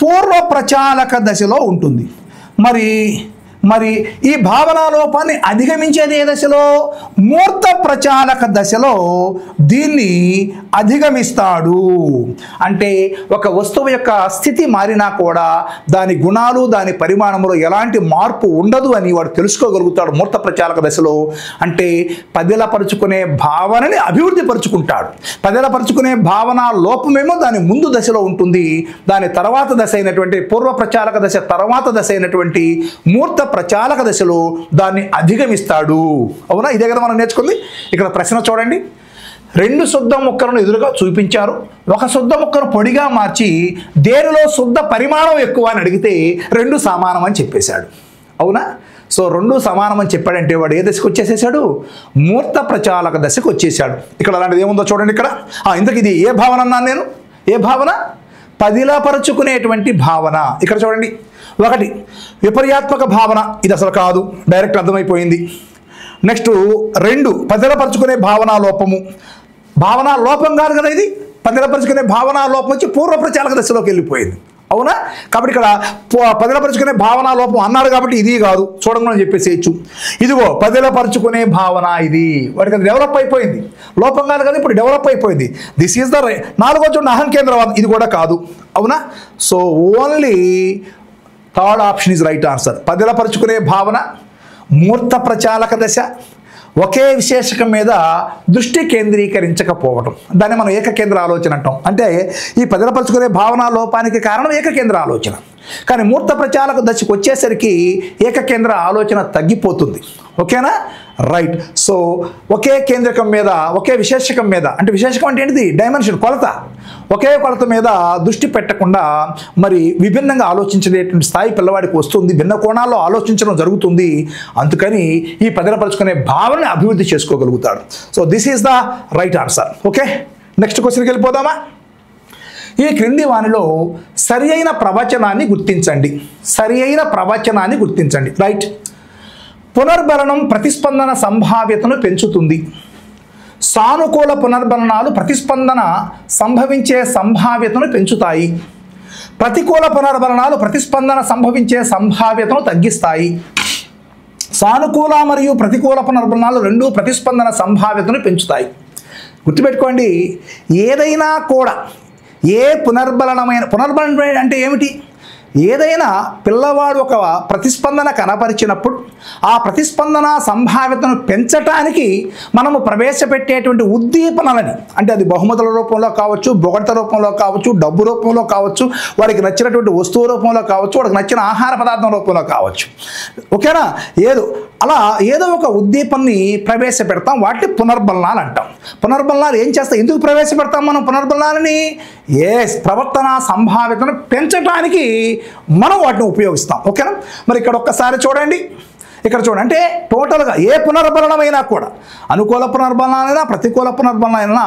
పూర్వ ప్రచాలక దశలో ఉంటుంది. మరి ఈ భావనాలోపాన్ని అధిగమించేది ఏ దశలో? మూర్త ప్రచాలక దశలో దీన్ని అధిగమిస్తాడు. అంటే ఒక వస్తువు యొక్క స్థితి మారినా కూడా దాని గుణాలు దాని పరిమాణంలో ఎలాంటి మార్పు ఉండదు అని వాడు తెలుసుకోగలుగుతాడు మూర్త ప్రచాలక దశలో. అంటే పదిలపరుచుకునే భావనని అభివృద్ధి పరుచుకుంటాడు. పదిలపరుచుకునే భావన లోపమేమో దాని ముందు దశలో ఉంటుంది. దాని తర్వాత దశ అయినటువంటి పూర్వ ప్రచాలక దశ తర్వాత దశ అయినటువంటి మూర్త ప్రచాలక దశలో దాన్ని అధిగమిస్తాడు. అవునా, ఇదే కదా మనం నేర్చుకుంది. ఇక్కడ ప్రశ్న చూడండి. 2 శుద్ధ ముక్కలను ఎదురుగా చూపించారు. ఒక శుద్ధ ముక్కను పొడిగా మార్చి దేనిలో శుద్ధ పరిమాణం ఎక్కువ అని అడిగితే 2 సమానం అని చెప్పేశాడు. అవునా, సో 2 సమానం అని చెప్పాడంటే వాడు ఏ దశకు వచ్చేసేసాడు? మూర్త ప్రచాలక దశకు వచ్చేసాడు. ఇక్కడ అలాంటిది ఏముందో చూడండి. ఇక్కడ ఇంతకు ఇది ఏ భావన అన్నాను నేను? ఏ భావన? పదిలపరుచుకునేటువంటి భావన. ఇక్కడ చూడండి. 1 విపర్యాత్మక భావన, ఇది అసలు కాదు, డైరెక్ట్ అర్థమైపోయింది. నెక్స్ట్ 2 పదిలపరుచుకునే భావనా లోపము. భావనా లోపం కాదు కదా ఇది, పదిలపరుచుకునే భావనా లోపం వచ్చి పూర్వ ప్రచాలక దశలోకి వెళ్ళిపోయింది. అవునా, కాబట్టి ఇక్కడ పదిలపరుచుకునే భావనా లోపం అన్నాడు కాబట్టి ఇది కాదు, చూడమని చెప్పేసేయచ్చు. ఇదిగో పదిలపరుచుకునే భావన, ఇది వాడికి అది డెవలప్ అయిపోయింది. లోపం కాదు కదా, ఇప్పుడు డెవలప్ అయిపోయింది. దిస్ ఈజ్ ద 4వ చూడండి అహంకేంద్రవాదం, ఇది కూడా కాదు. అవునా, so only third option is right answer. పదిలపరుచుకునే భావన, మూర్త ప్రచాలక దశ, ఒకే విశేషకం మీద దృష్టి కేంద్రీకరించకపోవడం, దాన్ని మనం ఏకకేంద్ర ఆలోచన అంటాం. అంటే ఈ పదిలపరుచుకునే భావనా లోపానికి కారణం ఏకకేంద్ర ఆలోచన. కానీ మూర్త ప్రచాలక దశకు వచ్చేసరికి ఏకకేంద్ర ఆలోచన తగ్గిపోతుంది. ఓకేనా, రైట్. సో ఒకే కేంద్రకం మీద, ఒకే విశేషకం మీద, అంటే విశేషకం అంటే ఏంటిది? డైమెన్షన్, కొలత. ఒకే కొలత మీద దృష్టి పెట్టకుండా మరి విభిన్నంగా ఆలోచించేటువంటి స్థాయి పిల్లవాడికి వస్తుంది. భిన్న కోణాల్లో ఆలోచించడం జరుగుతుంది. అందుకని ఈ పదిలపరుచుకునే భావనని అభివృద్ధి చేసుకోగలుగుతాడు. So this is the right answer. Okay, next క్వశ్చన్కి వెళ్ళిపోదామా? ఈ క్రింది వానిలో సరి అయిన ప్రవచనాన్ని గుర్తించండి. సరి అయిన ప్రవచనాన్ని గుర్తించండి. రైట్. పునర్బలనం ప్రతిస్పందన సంభావ్యతను పెంచుతుంది. సానుకూల పునర్బలనాలు ప్రతిస్పందన సంభవించే సంభావ్యతను పెంచుతాయి. ప్రతికూల పునర్బలనాలు ప్రతిస్పందన సంభవించే సంభావ్యతను తగ్గిస్తాయి. సానుకూల మరియు ప్రతికూల పునర్బలనాలు రెండూ ప్రతిస్పందన సంభావ్యతను పెంచుతాయి. గుర్తుపెట్టుకోండి, ఏదైనా కూడా ఏ పునర్బలనం అంటే ఏమిటి? ఏదైనా పిల్లవాడు ఒక ప్రతిస్పందన కనపరిచినప్పుడు ఆ ప్రతిస్పందన సంభావ్యతను పెంచటానికి మనము ప్రవేశపెట్టేటువంటి ఉద్దీపనలని, అంటే అది బహుమతుల రూపంలో కావచ్చు, బొగడత రూపంలో కావచ్చు, డబ్బు రూపంలో కావచ్చు, వాడికి నచ్చినటువంటి వస్తువు రూపంలో కావచ్చు, వాడికి నచ్చిన ఆహార పదార్థం రూపంలో కావచ్చు. ఓకేనా, ఏదో ఒక ఉద్దీపనని ప్రవేశపెడతాం, వాటిని పునర్బలనాలు అంటాం. పునర్బలనాలు ఏం చేస్తాం? ఎందుకు ప్రవేశపెడతాం మనం పునర్బలనాలని? ప్రవర్తన సంభావ్యతను పెంచడానికి మనం వాటిని ఉపయోగిస్తాం. ఓకేనా, మరి ఇక్కడ ఒక్కసారి చూడండి. ఇక్కడ చూడండి, అంటే టోటల్గా ఏ పునర్బలనమైనా కూడా, అనుకూల పునర్బలనైనా ప్రతికూల పునర్బలనైనా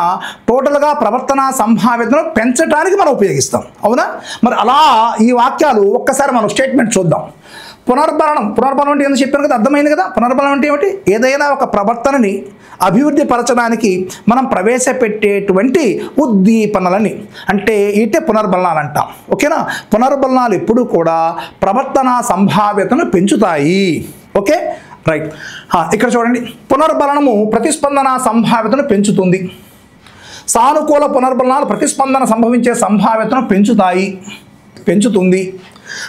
టోటల్గా ప్రవర్తన సంభావ్యతను పెంచడానికి మనం ఉపయోగిస్తాం. అవునా, మరి అలా ఈ వాక్యాలు ఒక్కసారి మనం స్టేట్మెంట్ చూద్దాం. పునర్బలనం అంటే ఎందుకు చెప్పాను కదా, అర్థమైంది కదా. పునర్బలనం అంటే ఏమిటి? ఏదైనా ఒక ప్రవర్తనని అభివృద్ధి పరచడానికి మనం ప్రవేశపెట్టేటువంటి ఉద్దీపనలని, అంటే ఇటే పునర్బలనాలు అంటాం. ఓకేనా, పునర్బలనాలు ఎప్పుడూ కూడా ప్రవర్తన సంభావ్యతను పెంచుతాయి. Okay, right. ఇక్కడ చూడండి, పునర్బలనము ప్రతిస్పందన సంభావ్యతను పెంచుతుంది. సానుకూల పునర్బలనాలు ప్రతిస్పందన సంభవించే సంభావ్యతను పెంచుతుంది.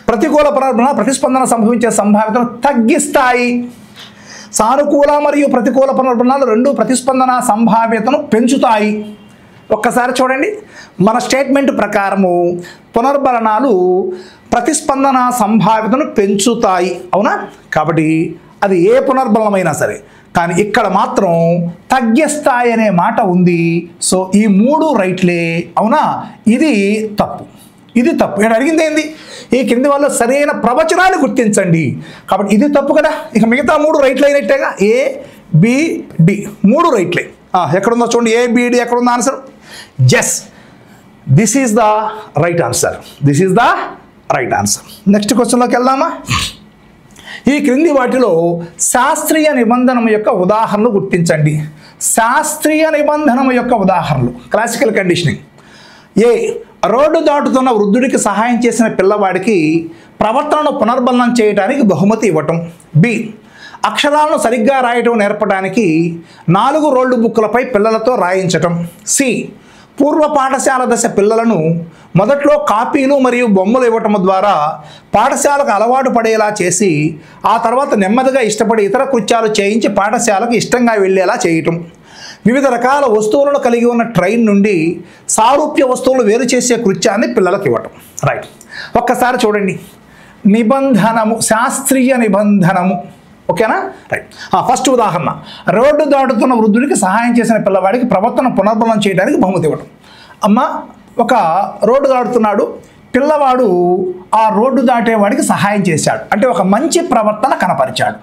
ప్రతికూల పునర్బలనాలు ప్రతిస్పందన సంభవించే సంభావ్యతను తగ్గిస్తాయి. సానుకూల మరియు ప్రతికూల పునర్బలనాలు రెండూ ప్రతిస్పందన సంభావ్యతను పెంచుతాయి. ఒక్కసారి చూడండి, మన స్టేట్మెంట్ ప్రకారము పునర్బలనాలు ప్రతిస్పందన సంభావ్యతను పెంచుతాయి. అవునా? కాబట్టి అది ఏ పునర్బలమైనా సరే. కానీ ఇక్కడ మాత్రం తగ్గిస్తాయి అనే మాట ఉంది. సో ఈ 3 రైట్లే. అవునా? ఇది తప్పు. ఇది తప్పు. నేను అడిగింది ఏంది? ఈ కింది వాళ్ళు సరైన ప్రవచనాన్ని గుర్తించండి. కాబట్టి ఇది తప్పు కదా. ఇక మిగతా 3 రైట్లు అయినట్టేగా. ఏ బి డి 3 రైట్లే. ఎక్కడుందో చూడండి. ఏ బి డి ఎక్కడుందో answer. Just this is the right answer. This is the right answer. Next క్వశ్చన్లోకి వెళ్దామా? ఈ క్రింది వాటిలో శాస్త్రీయ నిబంధన యొక్క ఉదాహరణలు గుర్తించండి. శాస్త్రీయ నిబంధన యొక్క ఉదాహరణలు. Classical conditioning. ఏ రోడ్డు దాటుతున్న వృద్ధుడికి సహాయం చేసిన పిల్లవాడికి ప్రవర్తనను పునర్బలనం చేయడానికి బహుమతి ఇవ్వటం. బి అక్షరాలను సరిగ్గా రాయటం నేర్పడానికి 4 రోల్డ్ బుక్కులపై పిల్లలతో రాయించటం. సి పూర్వ పాఠశాల దశ పిల్లలను మొదట్లో కాపీలు మరియు బొమ్మలు ఇవ్వటం ద్వారా పాఠశాలకు అలవాటు పడేలా చేసి ఆ తర్వాత నెమ్మదిగా ఇష్టపడి ఇతర కృత్యాలు చేయించి పాఠశాలకు ఇష్టంగా వెళ్ళేలా చేయటం. వివిధ రకాల వస్తువులను కలిగి ఉన్న ట్రైన్ నుండి సారూప్య వస్తువులు వేరు చేసే కృత్యాన్ని పిల్లలకు ఇవ్వటం. రైట్. ఒక్కసారి చూడండి. నిబంధనము, శాస్త్రీయ నిబంధనము. ఓకేనా? రైట్. ఫస్ట్ ఉదాహరణ, రోడ్డు దాటుతున్న వృద్ధుడికి సహాయం చేసిన పిల్లవాడికి ప్రవర్తన పునర్బలం చేయడానికి బహుమతి ఇవ్వటం. అమ్మ, ఒక రోడ్డు దాటుతున్నాడు పిల్లవాడు, ఆ రోడ్డు దాటేవాడికి సహాయం చేశాడు. అంటే ఒక మంచి ప్రవర్తన కనపరిచాడు.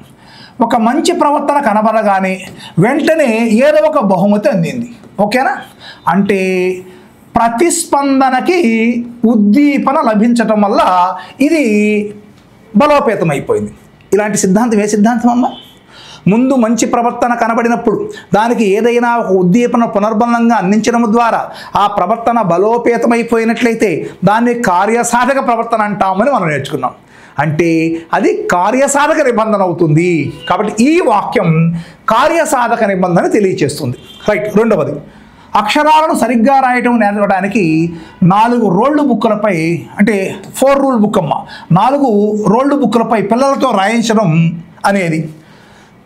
ఒక మంచి ప్రవర్తన కనబడగానే వెంటనే ఏదో ఒక బహుమతి అందింది. ఓకేనా? అంటే ప్రతిస్పందనకి ఉద్దీపన లభించటం వల్ల ఇది బలోపేతం అయిపోయింది. ఇలాంటి సిద్ధాంతం ఏ సిద్ధాంతం అమ్మ? ముందు మంచి ప్రవర్తన కనబడినప్పుడు దానికి ఏదైనా ఒక ఉద్దీపన పునర్బలంగా అందించడం ద్వారా ఆ ప్రవర్తన బలోపేతమైపోయినట్లయితే దాన్ని కార్యసాధక ప్రవర్తన అంటామని మనం నేర్చుకున్నాం. అంటే అది కార్యసాధక నిబంధన అవుతుంది. కాబట్టి ఈ వాక్యం కార్యసాధక నిబంధన తెలియచేస్తుంది. రైట్. రెండవది, అక్షరాలను సరిగ్గా రాయటం నేర్పడానికి 4 రోల్డ్ బుక్కులపై, అంటే 4 రూల్ బుక్ అమ్మ, 4 రోల్డ్ బుక్కులపై పిల్లలతో రాయించడం అనేది.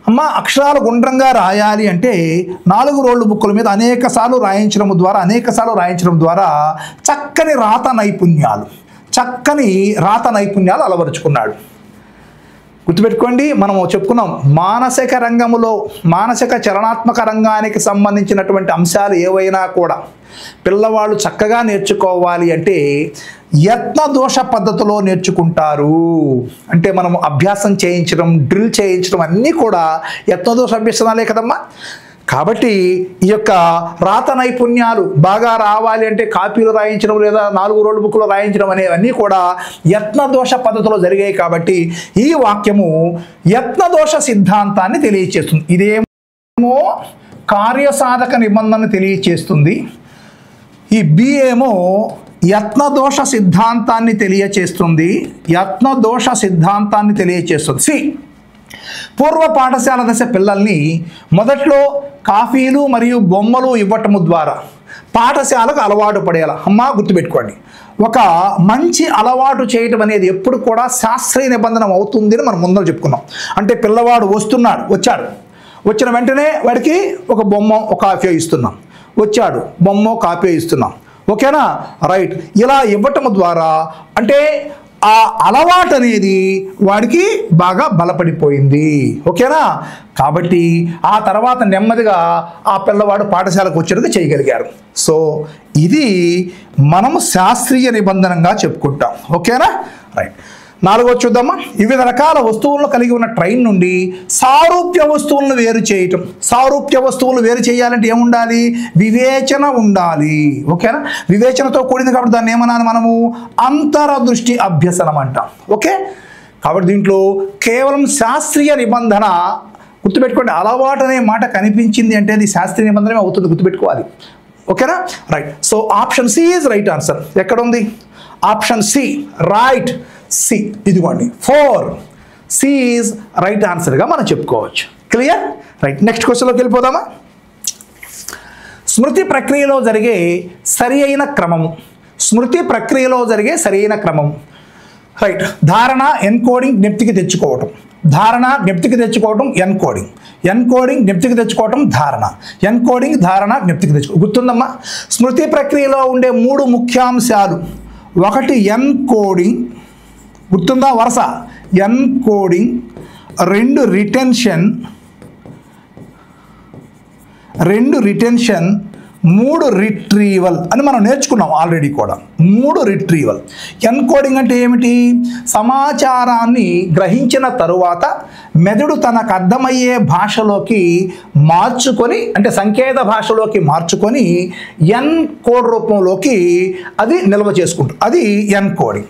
అమ్మ, అక్షరాలు గుండ్రంగా రాయాలి అంటే 4 రోల్డ్ బుక్కుల మీద అనేక సార్లు రాయించడం ద్వారా చక్కని రాత నైపుణ్యాలు అలవరుచుకున్నాడు. గుర్తుపెట్టుకోండి, మనం చెప్పుకున్నాం మానసిక రంగములో, మానసిక చలనాత్మక రంగానికి సంబంధించినటువంటి అంశాలు ఏవైనా కూడా పిల్లవాళ్ళు చక్కగా నేర్చుకోవాలి అంటే యత్న దోష పద్ధతిలో నేర్చుకుంటారు. అంటే మనం అభ్యాసం చేయించడం, డ్రిల్ చేయించడం అన్నీ కూడా యత్నదోష అభ్యసనాలే కదమ్మా. కాబట్టి ఈ యొక్క రాత నైపుణ్యాలు బాగా రావాలి అంటే కాపీలు రాయించడం లేదా 4 రోల్డ్ బుక్లు రాయించడం అనేవన్నీ కూడా యత్నదోష పద్ధతిలో జరిగాయి. కాబట్టి ఈ వాక్యము యత్నదోష సిద్ధాంతాన్ని తెలియచేస్తుంది. ఇదేమో కార్యసాధక నిబంధన తెలియచేస్తుంది. ఈ బి ఏమో యత్నదోష సిద్ధాంతాన్ని తెలియచేస్తుంది. సి పూర్వ పాఠశాల దశ పిల్లల్ని మొదట్లో కాఫీలు మరియు బొమ్మలు ఇవ్వటము ద్వారా పాఠశాలకు అలవాటు పడేలా. అమ్మా, గుర్తుపెట్టుకోండి, ఒక మంచి అలవాటు చేయటం అనేది ఎప్పుడు కూడా శాస్త్రీయ నిబంధన అవుతుంది అని మనం ముందర చెప్పుకున్నాం. అంటే పిల్లవాడు వచ్చాడు, వచ్చిన వెంటనే వాడికి ఒక బొమ్మ, ఒక కాఫీ ఇస్తున్నాం. వచ్చాడు, బొమ్మ, కాఫీ ఇస్తున్నాం. ఓకేనా? రైట్. ఇలా ఇవ్వటం ద్వారా అంటే ఆ అలవాటు అనేది వాడికి బాగా బలపడిపోయింది. ఓకేనా? కాబట్టి ఆ తర్వాత నెమ్మదిగా ఆ పిల్లవాడు పాఠశాలకు వచ్చేందుకు చేయగలిగారు. సో ఇది మనము శాస్త్రీయ నిబంధనగా చెప్పుకుంటాం. ఓకేనా? రైట్. 4వ చూద్దామా. వివిధ రకాల వస్తువులను కలిగి ఉన్న ట్రైన్ నుండి సారూప్య వస్తువులను వేరు చేయటం. సారూప్య వస్తువులు వేరు చేయాలంటే ఏముండాలి? వివేచన ఉండాలి. ఓకేనా? వివేచనతో కూడింది కాబట్టి దాన్ని ఏమన్నాను మనము? అంతరదృష్టి అభ్యసనం అంటాం. ఓకే? కాబట్టి దీంట్లో కేవలం శాస్త్రీయ నిబంధన. గుర్తుపెట్టుకోండి, అలవాటు అనే మాట కనిపించింది అంటే అది శాస్త్రీయ నిబంధన అవుతుంది. గుర్తుపెట్టుకోవాలి. ఓకేనా? Right. So option C is right answer. ఎక్కడ ఉంది? Option C. రైట్. సి. ఇదిగోండి 4. సి ఈజ్ రైట్ ఆన్సర్గా మనం చెప్పుకోవచ్చు. క్లియర్? రైట్. నెక్స్ట్ క్వశ్చన్లోకి వెళ్ళిపోదామా. స్మృతి ప్రక్రియలో జరిగే సరి అయిన క్రమం. రైట్. ధారణ, ఎన్కోడింగ్, జ్ఞప్తికి తెచ్చుకోవటం. ఎన్కోడింగ్. జ్ఞప్తికి తెచ్చుకోవటం, ధారణ. ఎన్కోడింగ్, ధారణ, జ్ఞప్తికి తెచ్చుకోవడం. గుర్తుందమ్మా? స్మృతి ప్రక్రియలో ఉండే 3 ముఖ్యాంశాలు. ఒకటి ఎన్కోడింగ్, గుర్తుందా వరుస? ఎన్కోడింగ్, 2 రిటెన్షన్, 3 రిట్రీవల్ అని మనం నేర్చుకున్నాం ఆల్రెడీ కూడా. 3 రిట్రీవల్. ఎన్కోడింగ్ అంటే ఏమిటి? సమాచారాన్ని గ్రహించిన తరువాత మెదడు తనకు అర్థమయ్యే భాషలోకి మార్చుకొని, అంటే సంకేత భాషలోకి మార్చుకొని ఎన్ కోడ్ రూపంలోకి అది నిల్వ చేసుకుంటుంది. అది ఎన్కోడింగ్.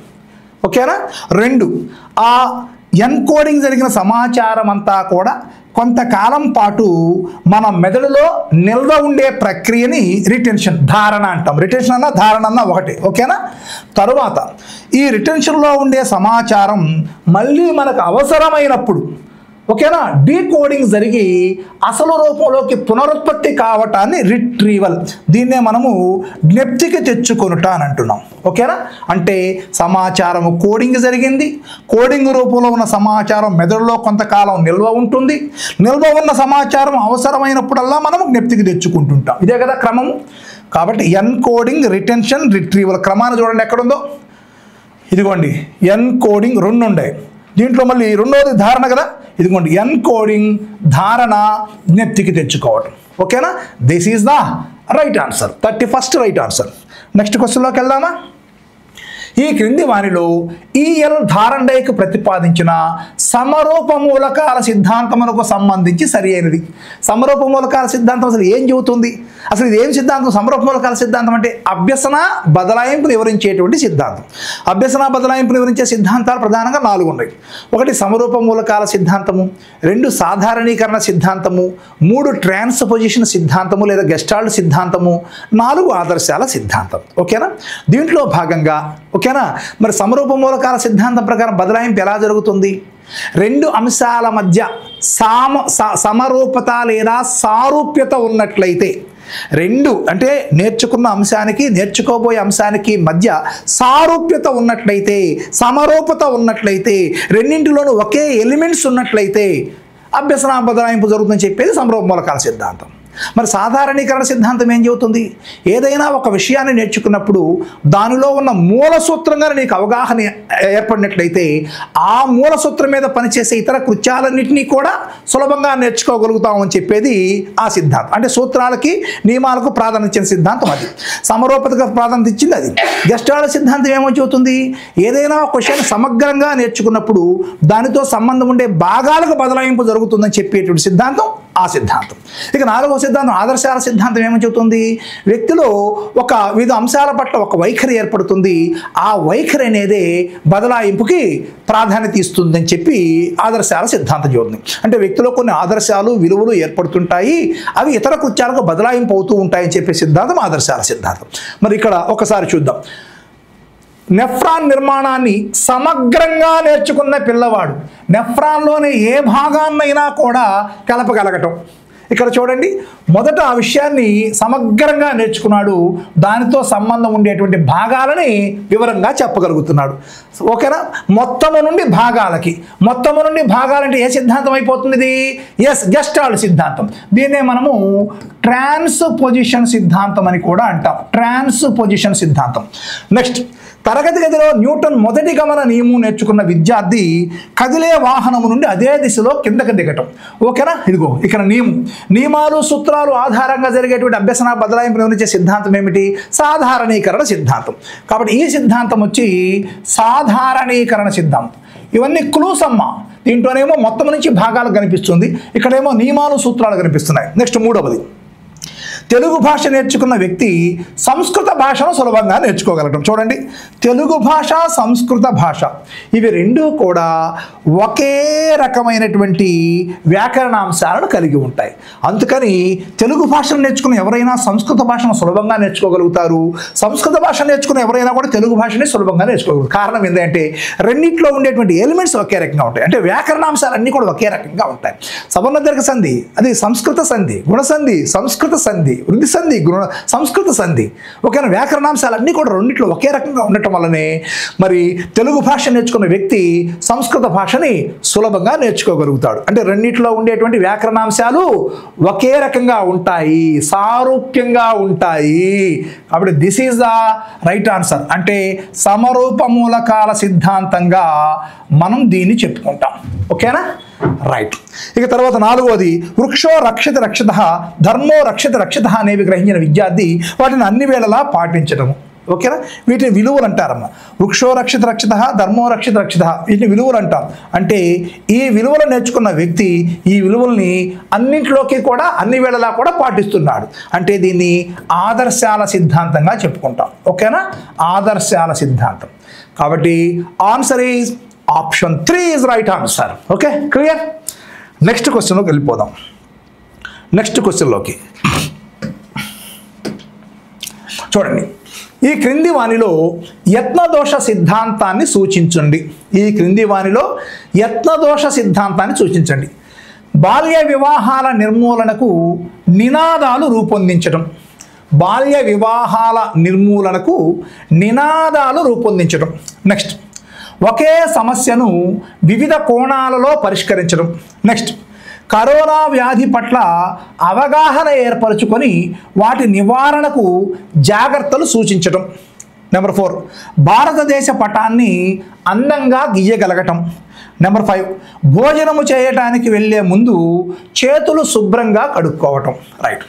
ఓకేనా? 2, ఆ ఎన్కోడింగ్ జరిగిన సమాచారం అంతా కూడా కొంతకాలం పాటు మన మెదడులో నిల్వ ఉండే ప్రక్రియని రిటెన్షన్, ధారణ అంటాం. రిటెన్షన్ అన్న ధారణ అన్న ఒకటే. ఓకేనా? తరువాత ఈ రిటెన్షన్లో ఉండే సమాచారం మళ్ళీ మనకు అవసరమైనప్పుడు, ఓకేనా, డీకోడింగ్ జరిగి అసలు రూపంలోకి పునరుత్పత్తి కావటాన్ని రిట్రీవల్, దీన్నే మనము జ్ఞప్తికి తెచ్చుకొనుట అని అంటున్నాం. ఓకేనా? అంటే సమాచారము కోడింగ్ జరిగింది, కోడింగ్ రూపంలో ఉన్న సమాచారం మెదడులో కొంతకాలం నిల్వ ఉంటుంది, నిల్వ ఉన్న సమాచారం అవసరమైనప్పుడల్లా మనము జ్ఞప్తికి తెచ్చుకుంటుంటాం. ఇదే కదా క్రమము. కాబట్టి ఎన్కోడింగ్, రిటెన్షన్, రిట్రీవల్ క్రమాన్ని చూడండి ఎక్కడుందో. ఇదిగోండి ఎన్కోడింగ్ 2 ఉన్నాయి, దీంట్లో మళ్ళీ రెండోది ధారణ కదా. ఇదిగోండి ఎన్కోడింగ్, ధారణ, జ్ఞప్తికి తెచ్చుకోవడం. ఓకేనా? This is the right answer, 31st right answer. Next క్వశ్చన్లోకి వెళ్దామా? ఈ క్రింది వానిలో ఈఎల్ థారండైక్ ప్రతిపాదించిన సమరూప మూలకాల సిద్ధాంతమునకు సంబంధించి సరి అయినది. సమరూప మూలకాల సిద్ధాంతం అసలు ఏం చెబుతుంది? అసలు ఇది ఏం సిద్ధాంతం? సమరూప మూలకాల సిద్ధాంతం అంటే అభ్యసన బదలాయింపును వివరించేటువంటి సిద్ధాంతం. అభ్యసన బదలాయింపును వివరించే సిద్ధాంతాలు ప్రధానంగా 4 ఉన్నాయి. 1 సమరూప మూలకాల సిద్ధాంతము, 2 సాధారణీకరణ సిద్ధాంతము, 3 ట్రాన్స్పోజిషన్ సిద్ధాంతము లేదా గెస్టాల్ట్ సిద్ధాంతము, 4 ఆదర్శాల సిద్ధాంతం. ఓకేనా? దీంట్లో భాగంగా ఓకేనా మరి సమరూప మూలకాల సిద్ధాంతం ప్రకారం బదలాయింపు ఎలా జరుగుతుంది? 2 అంశాల మధ్య సమరూపత లేదా సారూప్యత ఉన్నట్లయితే, 2 అంటే నేర్చుకున్న అంశానికి నేర్చుకోబోయే అంశానికి మధ్య సారూప్యత ఉన్నట్లయితే, సమరూపత ఉన్నట్లయితే, రెండింటిలోనూ ఒకే ఎలిమెంట్స్ ఉన్నట్లయితే అభ్యసన బదలాయింపు జరుగుతుందని చెప్పేది సమరూప మూలకాల సిద్ధాంతం. మరి సాధారణీకరణ సిద్ధాంతం ఏం చెబుతుంది? ఏదైనా ఒక విషయాన్ని నేర్చుకున్నప్పుడు దానిలో ఉన్న మూల సూత్రంగా నీకు అవగాహన ఏర్పడినట్లయితే ఆ మూల సూత్రం మీద పనిచేసే ఇతర కృత్యాలన్నింటినీ కూడా సులభంగా నేర్చుకోగలుగుతామని చెప్పేది ఆ సిద్ధాంతం. అంటే సూత్రాలకి నియమాలకు ప్రాధాన్యత ఇచ్చిన సిద్ధాంతం అది. సమరూపతకు ప్రాధాన్యత ఇచ్చింది అది. గెస్టాల్ట్ సిద్ధాంతం ఏమో చెబుతుంది? ఏదైనా ఒక విషయాన్ని సమగ్రంగా నేర్చుకున్నప్పుడు దానితో సంబంధం ఉండే భాగాలకు బదలాయింపు జరుగుతుందని చెప్పేటువంటి సిద్ధాంతం ఆ సిద్ధాంతం. ఇక 4వ సిద్ధాంతం ఆదర్శాల సిద్ధాంతం ఏమని చెబుతుంది? వ్యక్తిలో ఒక వివిధ అంశాల పట్ల ఒక వైఖరి ఏర్పడుతుంది, ఆ వైఖరి అనేదే బదలాయింపుకి ప్రాధాన్యత ఇస్తుందని చెప్పి ఆదర్శాల సిద్ధాంతం చెబుతుంది. అంటే వ్యక్తిలో కొన్ని ఆదర్శాలు, విలువలు ఏర్పడుతుంటాయి, అవి ఇతర కృత్యాలకు బదలాయింపు అవుతూ ఉంటాయని చెప్పే సిద్ధాంతం ఆదర్శాల సిద్ధాంతం. మరి ఇక్కడ ఒకసారి చూద్దాం. నెఫ్రాన్ నిర్మాణాన్ని సమగ్రంగా నేర్చుకున్న పిల్లవాడు నెఫ్రాన్లోని ఏ భాగాన్నైనా కూడా కలపగలగటం. ఇక్కడ చూడండి, మొదట ఆ విషయాన్ని సమగ్రంగా నేర్చుకున్నాడు, దానితో సంబంధం ఉండేటువంటి భాగాలని వివరంగా చెప్పగలుగుతున్నాడు. ఓకేనా? మొత్తము నుండి భాగాలకి, మొత్తము నుండి భాగాలంటే ఏ సిద్ధాంతం అయిపోతుంది ఇది? ఎస్, గెస్టాల్ట్ సిద్ధాంతం. దీన్నే మనము ట్రాన్స్పోజిషన్ సిద్ధాంతం అని కూడా అంటాం. ట్రాన్స్పోజిషన్ సిద్ధాంతం. నెక్స్ట్, తరగతి గదిలో న్యూటన్ మొదటి గమన నియమం నేర్చుకున్న విద్యార్థి కదిలే వాహనము నుండి అదే దిశలో కిందకి దిగటం. ఓకేనా? ఇదిగో ఇక్కడ నియమాలు, సూత్రాలు ఆధారంగా జరిగేటువంటి అభ్యసన బదలాయింపు వివరించే సిద్ధాంతం ఏమిటి? సాధారణీకరణ సిద్ధాంతం. కాబట్టి ఈ సిద్ధాంతం వచ్చి సాధారణీకరణ సిద్ధాంతం. ఇవన్నీ క్లూస్ అమ్మ. దీంట్లోనేమో మొత్తం నుంచి భాగాలు కనిపిస్తుంది, ఇక్కడేమో నియమాలు, సూత్రాలు కనిపిస్తున్నాయి. నెక్స్ట్ 3వది, తెలుగు భాష నేర్చుకున్న వ్యక్తి సంస్కృత భాషను సులభంగా నేర్చుకోగలగడం. చూడండి, తెలుగు భాష, సంస్కృత భాష ఇవి 2 కూడా ఒకే రకమైనటువంటి వ్యాకరణాంశాలను కలిగి ఉంటాయి. అందుకని తెలుగు భాషను నేర్చుకున్న ఎవరైనా సంస్కృత భాషను సులభంగా నేర్చుకోగలుగుతారు, సంస్కృత భాష నేర్చుకున్న ఎవరైనా కూడా తెలుగు భాషని సులభంగా నేర్చుకోగలుగుతారు. కారణం ఏంటంటే రెండింటిలో ఉండేటువంటి ఎలిమెంట్స్ ఒకే రకంగా ఉంటాయి. అంటే వ్యాకరణాంశాలన్నీ కూడా ఒకే రకంగా ఉంటాయి. సవర్ణ దీర్ఘ సంధి అది సంస్కృత సంధి, గుణసంధి సంస్కృత సంధి, వృద్ధి సంధి, సంస్కృత సంధి. ఓకేనా, వ్యాకరణాంశాలన్నీ కూడా రెండిట్లో ఒకే రకంగా ఉండటం వల్లనే మరి తెలుగు భాష నేర్చుకున్న వ్యక్తి సంస్కృత భాషని సులభంగా నేర్చుకోగలుగుతాడు. అంటే రెండిట్లో ఉండేటువంటి వ్యాకరణాంశాలు ఒకే రకంగా ఉంటాయి, సారూప్యంగా ఉంటాయి. కాబట్టి this is the right answer. అంటే సమరూప మూలకాల సిద్ధాంతంగా మనం దీన్ని చెప్పుకుంటాం. ఓకేనా, రైట్. ఇక తర్వాత 4వది వృక్షో రక్షతి రక్షిత, ధర్మో రక్షతి రక్షిత అనేవి గ్రహించిన విద్యార్థి వాటిని అన్ని వేళలా పాటించడము. ఓకేనా, వీటిని విలువలు అంటారమ్మా. వృక్షో రక్షిత రక్షిత, ధర్మో రక్షిత రక్షిత, వీటిని విలువలు అంటాం. అంటే ఈ విలువలు నేర్చుకున్న వ్యక్తి ఈ విలువల్ని అన్నింటిలోకి కూడా అన్ని వేళలా కూడా పాటిస్తున్నాడు. అంటే దీన్ని ఆదర్శాల సిద్ధాంతంగా చెప్పుకుంటాం. ఓకేనా, ఆదర్శాల సిద్ధాంతం. కాబట్టి answer is option 3 is right answer. Okay, clear. Next క్వశ్చన్లోకి వెళ్ళిపోదాం. నెక్స్ట్ క్వశ్చన్లోకి చూడండి. ఈ క్రింది వానిలో యత్నదోష సిద్ధాంతాన్ని సూచించండి. ఈ క్రింది వానిలో యత్నదోష సిద్ధాంతాన్ని సూచించండి. బాల్య వివాహాల నిర్మూలనకు నినాదాలు రూపొందించడం. బాల్య వివాహాల నిర్మూలనకు నినాదాలు రూపొందించడం. నెక్స్ట్, ఒకే సమస్యను వివిధ కోణాలలో పరిష్కరించడం. నెక్స్ట్, కరోనా వ్యాధి పట్ల అవగాహన ఏర్పరచుకొని వాటి నివారణకు జాగ్రత్తలు సూచించడం. నెంబర్ 4, భారతదేశ పటాన్ని అందంగా గీయగలగటం. నెంబర్ 5, భోజనము చేయటానికి వెళ్ళే ముందు చేతులు శుభ్రంగా కడుక్కోవటం. రైట్.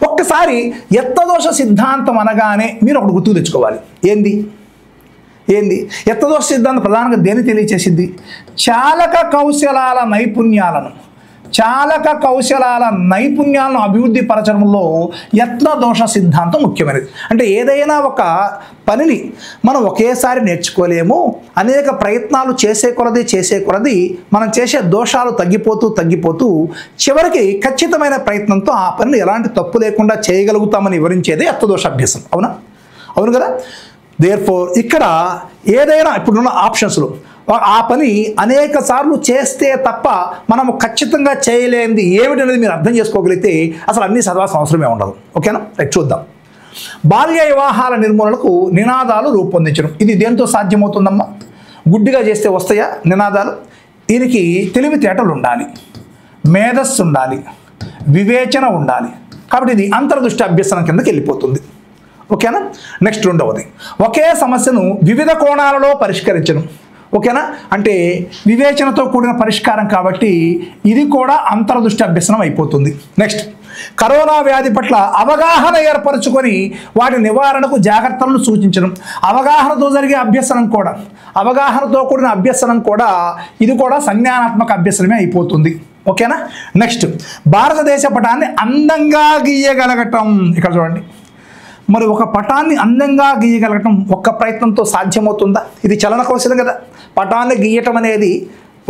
ఒక్కసారి యత్నదోష సిద్ధాంతం అనగానే మీరు ఒకటి గుర్తుకు తెచ్చుకోవాలి. ఏంది యత్నదోష సిద్ధాంతం ప్రధానంగా దేని తెలియచేసింది? చాలక కౌశలాల నైపుణ్యాలను అభివృద్ధి పరచడంలో యత్నదోష సిద్ధాంతం ముఖ్యమైనది. అంటే ఏదైనా ఒక పనిని మనం ఒకేసారి నేర్చుకోలేము. అనేక ప్రయత్నాలు చేసే కొలది మనం చేసే దోషాలు తగ్గిపోతూ చివరికి ఖచ్చితమైన ప్రయత్నంతో ఆ పనిని ఎలాంటి తప్పు లేకుండా చేయగలుగుతామని వివరించేది యత్నదోష అభ్యాసం. అవును కదా. దేర్ఫోర్ ఇక్కడ ఏదైనా ఇప్పుడున్న ఆప్షన్స్లో ఆ పని అనేక సార్లు చేస్తే తప్ప మనము ఖచ్చితంగా చేయలేనిది ఏమిటనేది మీరు అర్థం చేసుకోగలిగితే అసలు అన్నీ చదవాల్సిన అవసరమే ఉండదు. ఓకేనా, రైట్. చూద్దాం. బాల్య వివాహాల నిర్మూలనకు నినాదాలు రూపొందించడం. ఇది దేంతో సాధ్యమవుతుందమ్మా? గుడ్డిగా చేస్తే వస్తాయా నినాదాలు? దీనికి తెలివితేటలు ఉండాలి, మేధస్సు ఉండాలి, వివేచన ఉండాలి. కాబట్టి ఇది అంతర్దృష్టి అభ్యసనం కిందకి వెళ్ళిపోతుంది. ఓకేనా. నెక్స్ట్, 2వది ఒకే సమస్యను వివిధ కోణాలలో పరిష్కరించడం. ఓకేనా, అంటే వివేచనతో కూడిన పరిష్కారం కాబట్టి ఇది కూడా అంతర్దృష్టి అభ్యసనం అయిపోతుంది. నెక్స్ట్, కరోనా వ్యాధి పట్ల అవగాహన ఏర్పరచుకొని వాటి నివారణకు జాగ్రత్తలను సూచించడం. అవగాహనతో జరిగే అభ్యసనం కూడా, అవగాహనతో కూడిన అభ్యసనం కూడా ఇది కూడా సంజ్ఞానాత్మక అభ్యసనమే అయిపోతుంది. ఓకేనా. నెక్స్ట్, భారతదేశ పటాన్ని అందంగా గీయగలగటం. ఇక్కడ చూడండి, మరి ఒక పటాన్ని అందంగా గీయగలగటం ఒక్క ప్రయత్నంతో సాధ్యమవుతుందా? ఇది చలన కౌశలం కదా. పటాన్ని గీయటం అనేది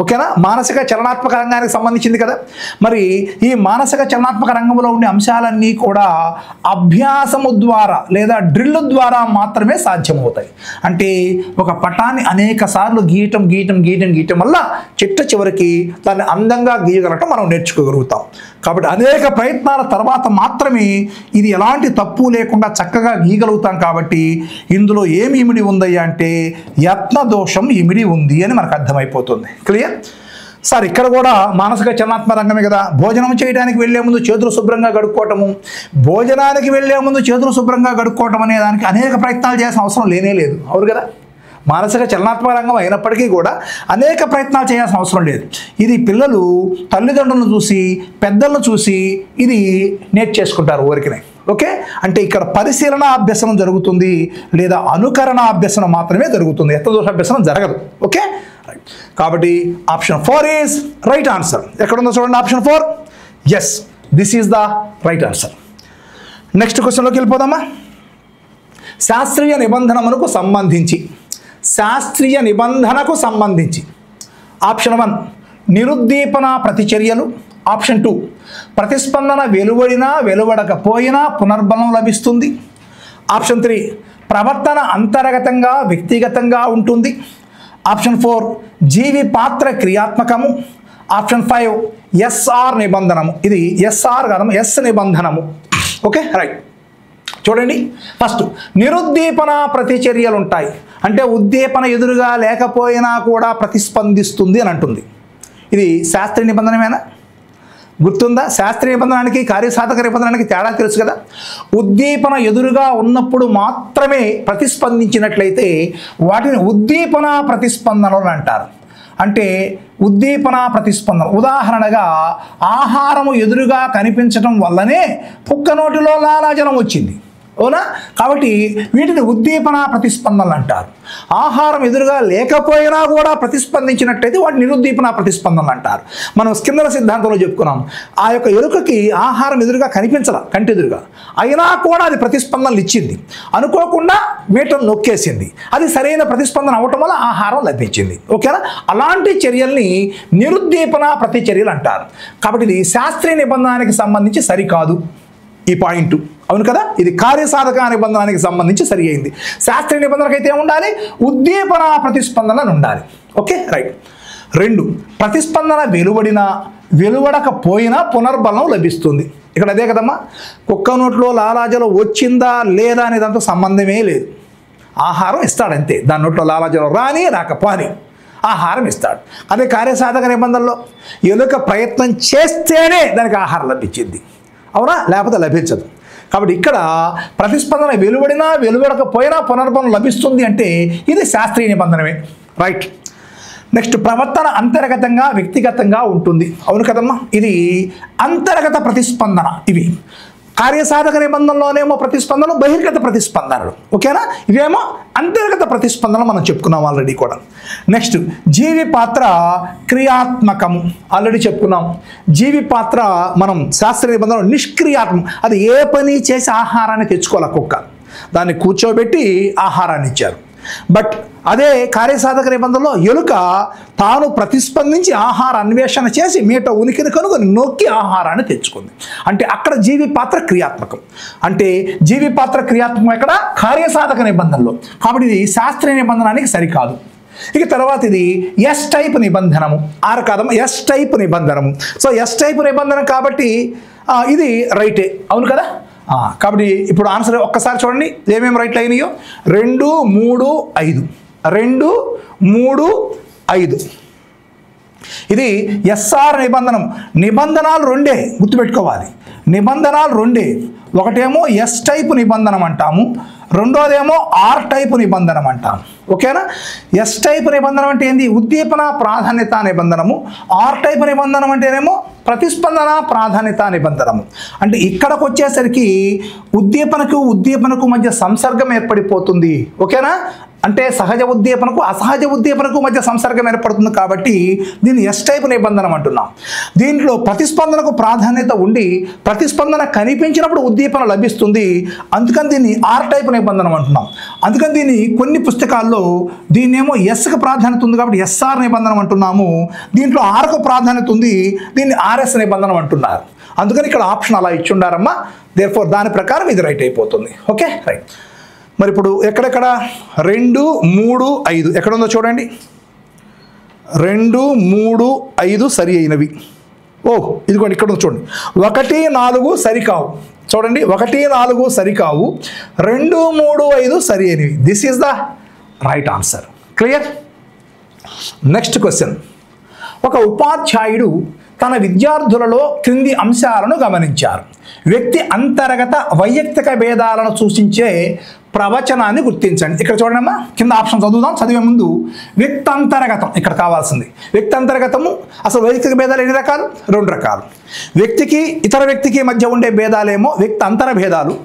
ఓకేనా మానసిక చలనాత్మక రంగానికి సంబంధించింది కదా. మరి ఈ మానసిక చలనాత్మక రంగంలో ఉండే అంశాలన్నీ కూడా అభ్యాసము ద్వారా లేదా డ్రిల్ ద్వారా మాత్రమే సాధ్యమవుతాయి. అంటే ఒక పటాన్ని అనేక సార్లు గీయటం వల్ల చివరికి దాన్ని అందంగా గీయగలగటం మనం నేర్చుకోగలుగుతాం. కాబట్టి అనేక ప్రయత్నాల తర్వాత మాత్రమే ఇది ఎలాంటి తప్పు లేకుండా చక్కగా గీయగలుగుతాం. కాబట్టి ఇందులో ఏమి ఇమిడి ఉందయ్యా అంటే యత్న దోషం ఇమిడి ఉంది అని మనకు అర్థమైపోతుంది. క్లియర్. సార్ ఇక్కడ కూడా మానసిక చలనాత్మక రంగమే కదా. భోజనం చేయడానికి వెళ్లే ముందు చేతులు శుభ్రంగా కడుక్కోవటము, భోజనానికి వెళ్లే ముందు చేతులు శుభ్రంగా కడుక్కోవటం అనే దానికి అనేక ప్రయత్నాలు చేయాల్సిన అవసరం లేదు. అవును కదా. మానసిక చలనాత్మక రంగం అయినప్పటికీ కూడా అనేక ప్రయత్నాలు చేయాల్సిన అవసరం లేదు. ఇది పిల్లలు తల్లిదండ్రులను చూసి పెద్దలను చూసి ఇది నేర్చేసుకుంటారు ఊరికనే. ఓకే, అంటే ఇక్కడ పరిశీలన అభ్యసనం జరుగుతుంది లేదా అనుకరణ అభ్యసనం మాత్రమే జరుగుతుంది. యత్నదోష అభ్యసనం జరగదు. Okay, right. కాబట్టి ఆప్షన్ 4 ఈజ్ రైట్ ఆన్సర్. ఎక్కడుందో చూడండి option 4. Yes, this is the right answer. Next క్వశ్చన్లోకి వెళ్ళిపోదామా. శాస్త్రీయ నిబంధనకు సంబంధించి ఆప్షన్ 1 నిరుద్దీపన ప్రతిచర్యలు, ఆప్షన్ 2 ప్రతిస్పందన వెలువడినా వెలువడకపోయినా పునర్బలం లభిస్తుంది, ఆప్షన్ 3 ప్రవర్తన అంతర్గతంగా వ్యక్తిగతంగా ఉంటుంది, ఆప్షన్ 4 జీవి పాత్ర క్రియాత్మకము, ఆప్షన్ 5 ఎస్ఆర్ నిబంధనము. ఇది ఎస్ఆర్ కాదు, ఎస్ నిబంధనము. Okay right. చూడండి, ఫస్ట్ నిరుద్దీపన ప్రతిచర్యలు ఉంటాయి. అంటే ఉద్దీపన ఎదురుగా లేకపోయినా కూడా ప్రతిస్పందిస్తుంది అని అంటుంది. ఇది శాస్త్రీయ నిబంధనమేనా? గుర్తుందా? శాస్త్రీయ నిబంధనానికి కార్యసాధక నిబంధనానికి తేడా తెలుసు కదా. ఉద్దీపన ఎదురుగా ఉన్నప్పుడు మాత్రమే ప్రతిస్పందించినట్లయితే వాటిని ఉద్దీపన ప్రతిస్పందనలు అంటారు. అంటే ఉద్దీపన ప్రతిస్పందన, ఉదాహరణగా ఆహారము ఎదురుగా కనిపించడం వల్లనే కుక్క నోటిలో లాలాజలం వచ్చింది, అవునా? కాబట్టి వీటిని ఉద్దీపన ప్రతిస్పందనలు అంటారు. ఆహారం ఎదురుగా లేకపోయినా కూడా ప్రతిస్పందించినట్టయితే వాటిని నిరుద్దీపన ప్రతిస్పందనలు అంటారు. మనం స్కిన్నర్ సిద్ధాంతంలో చెప్పుకున్నాం, ఆ యొక్క ఎలుకకి ఆహారం ఎదురుగా కనిపించాల, కంటి ఎదురుగా, అయినా కూడా అది ప్రతిస్పందనలు ఇచ్చింది. అనుకోకుండా మీటను నొక్కేసింది, అది సరైన ప్రతిస్పందన అవటం వల్ల ఆహారం లభించింది. ఓకేనా? అలాంటి చర్యల్ని నిరుద్దీపన ప్రతిచర్యలు అంటారు. కాబట్టి ఇది శాస్త్రీయ నిబంధనానికి సంబంధించి సరికాదు ఈ పాయింట్, అవును కదా. ఇది కార్యసాధక నిబంధనానికి సంబంధించి సరి అయింది. శాస్త్రీయ నిబంధనకు అయితే ఏముండాలి? ఉద్దీపన ప్రతిస్పందనలు ఉండాలి. Okay right. 2, ప్రతిస్పందన వెలువడినా వెలువడకపోయినా పునర్బలం లభిస్తుంది. ఇక్కడ అదే కదమ్మా, కుక్క నోట్లో లాలాజలం వచ్చిందా లేదా అనే దాంతో సంబంధమే లేదు. ఆహారం ఇస్తాడంతే, దాని నోట్లో లాలాజలం రాని రాకపోని ఆహారం ఇస్తాడు. అదే కార్యసాధక నిబంధనలో ఎలుక ప్రయత్నం చేస్తేనే దానికి ఆహారం లభించింది, అవునా? లేకపోతే లభించదు. కాబట్టి ఇక్కడ ప్రతిస్పందన వెలువడినా వెలువడకపోయినా పునర్బలం లభిస్తుంది అంటే ఇది శాస్త్రీయ నిబంధనమే. రైట్. నెక్స్ట్, ప్రవర్తన అంతర్గతంగా వ్యక్తిగతంగా ఉంటుంది. అవును కదమ్మా, ఇది అంతర్గత ప్రతిస్పందన. ఇవి కార్యసాధక నిబంధనలోనేమో ప్రతిస్పందనలు, బహిర్గత ప్రతిస్పందనలు. ఓకేనా? ఇవేమో అంతర్గత ప్రతిస్పందన మనం చెప్పుకున్నాం ఆల్రెడీ కూడా. నెక్స్ట్, జీవి పాత్ర క్రియాత్మకము. ఆల్రెడీ చెప్పుకున్నాం. జీవి పాత్ర మనం శాస్త్రీయ నిబంధనలు నిష్క్రియాత్మకం. అది ఏ పని చేసి ఆహారాన్ని తెచ్చుకోవాలి కుక్క, దాన్ని కూర్చోబెట్టి ఆహారాన్ని ఇచ్చారు. బట్ అదే కార్యసాధక నిబంధనలో ఎలుక తాను ప్రతిస్పందించి ఆహార అన్వేషణ చేసి మీట ఉనికిని కనుగొని నొక్కి ఆహారాన్ని తెచ్చుకుంది. అంటే అక్కడ జీవి పాత్ర క్రియాత్మకం. అంటే జీవి పాత్ర క్రియాత్మకం ఎక్కడ? కార్యసాధక నిబంధనలో. కాబట్టి ఇది శాస్త్రీయ నిబంధనానికి సరికాదు. ఇక తర్వాత ఇది ఎస్ టైప్ నిబంధనము. ఆర్ కాదమ్మా, ఎస్ టైప్ నిబంధనము. సో ఎస్ టైప్ నిబంధన కాబట్టి ఇది రైటే, అవును కదా. కాబట్టి ఇప్పుడు ఆన్సర్ ఒక్కసారి చూడండి ఏమేమి రైట్లు అయినాయో. 2, 3, 5. 2, 3, 5. ఇది ఎస్ఆర్ నిబంధనం. నిబంధనలు 2 గుర్తుపెట్టుకోవాలి. నిబంధనలు 2. ఒకటేమో ఎస్ టైప్ నిబంధనం అంటాము, రెండోదేమో ఆర్ టైప్ నిబంధనం అంటాము. ఓకేనా? ఎస్ టైప్ నిబంధనం అంటే ఏంది? ఉద్దీపన ప్రాధాన్యత నిబంధనము. ఆర్ టైప్ నిబంధనం అంటేనేమో ప్రతిస్పందన ప్రాధాన్యత నిబంధనము. అంటే ఇక్కడికి వచ్చేసరికి ఉద్దీపనకు మధ్య సంసర్గం ఏర్పడిపోతుంది. ఓకేనా? అంటే సహజ ఉద్దీపనకు అసహజ ఉద్దీపనకు మధ్య సంసర్గం ఏర్పడుతుంది కాబట్టి దీన్ని ఎస్ టైప్ నిబంధనం అంటున్నాం. దీంట్లో ప్రతిస్పందనకు ప్రాధాన్యత ఉండి ప్రతిస్పందన కనిపించినప్పుడు ఉద్దీపన లభిస్తుంది, అందుకని దీన్ని ఆర్ టైప్ నిబంధనం అంటున్నాం. అందుకని దీన్ని కొన్ని పుస్తకాల్లో దీన్నేమో ఎస్కి ప్రాధాన్యత ఉంది కాబట్టి ఎస్ఆర్ నిబంధనం అంటున్నాము, దీంట్లో ఆర్కు ప్రాధాన్యత ఉంది దీన్ని ఆర్ఎస్ నిబంధనం అంటున్నారు. అందుకని ఇక్కడ ఆప్షన్ అలా ఇచ్చుండారమ్మా. దేర్ఫోర్ దాని ప్రకారం ఇది రైట్ అయిపోతుంది. Okay right. మరి ఇప్పుడు ఎక్కడెక్కడ 2, 3, 5 ఎక్కడ ఉందో చూడండి. 2, 3, 5 సరి అయినవి. ఇదిగోండి ఇక్కడ ఉంది చూడండి. 1, 4 సరికావు. చూడండి 1, 4 సరికావు, 2, 3, 5 సరి అయినవి. This is the right answer. Clear? Next question. ఒక ఉపాధ్యాయుడు తన విద్యార్థులలో క్రింది అంశాలను గమనించారు. వ్యక్తి అంతర్గత వైయక్తిక భేదాలను సూచించే ప్రవచనాన్ని గుర్తించండి. ఇక్కడ చూడండి, కింద ఆప్షన్ చదువుదాం. చదివే ముందు వ్యక్తి అంతర్గతం ఇక్కడ కావాల్సింది. వ్యక్తి అంతర్గతము అసలు వైయక్తిక భేదాలు ఎన్ని రకాలు? 2 రకాలు. వ్యక్తికి ఇతర వ్యక్తికి మధ్య ఉండే భేదాలేమో వ్యక్తి అంతర భేదాలు,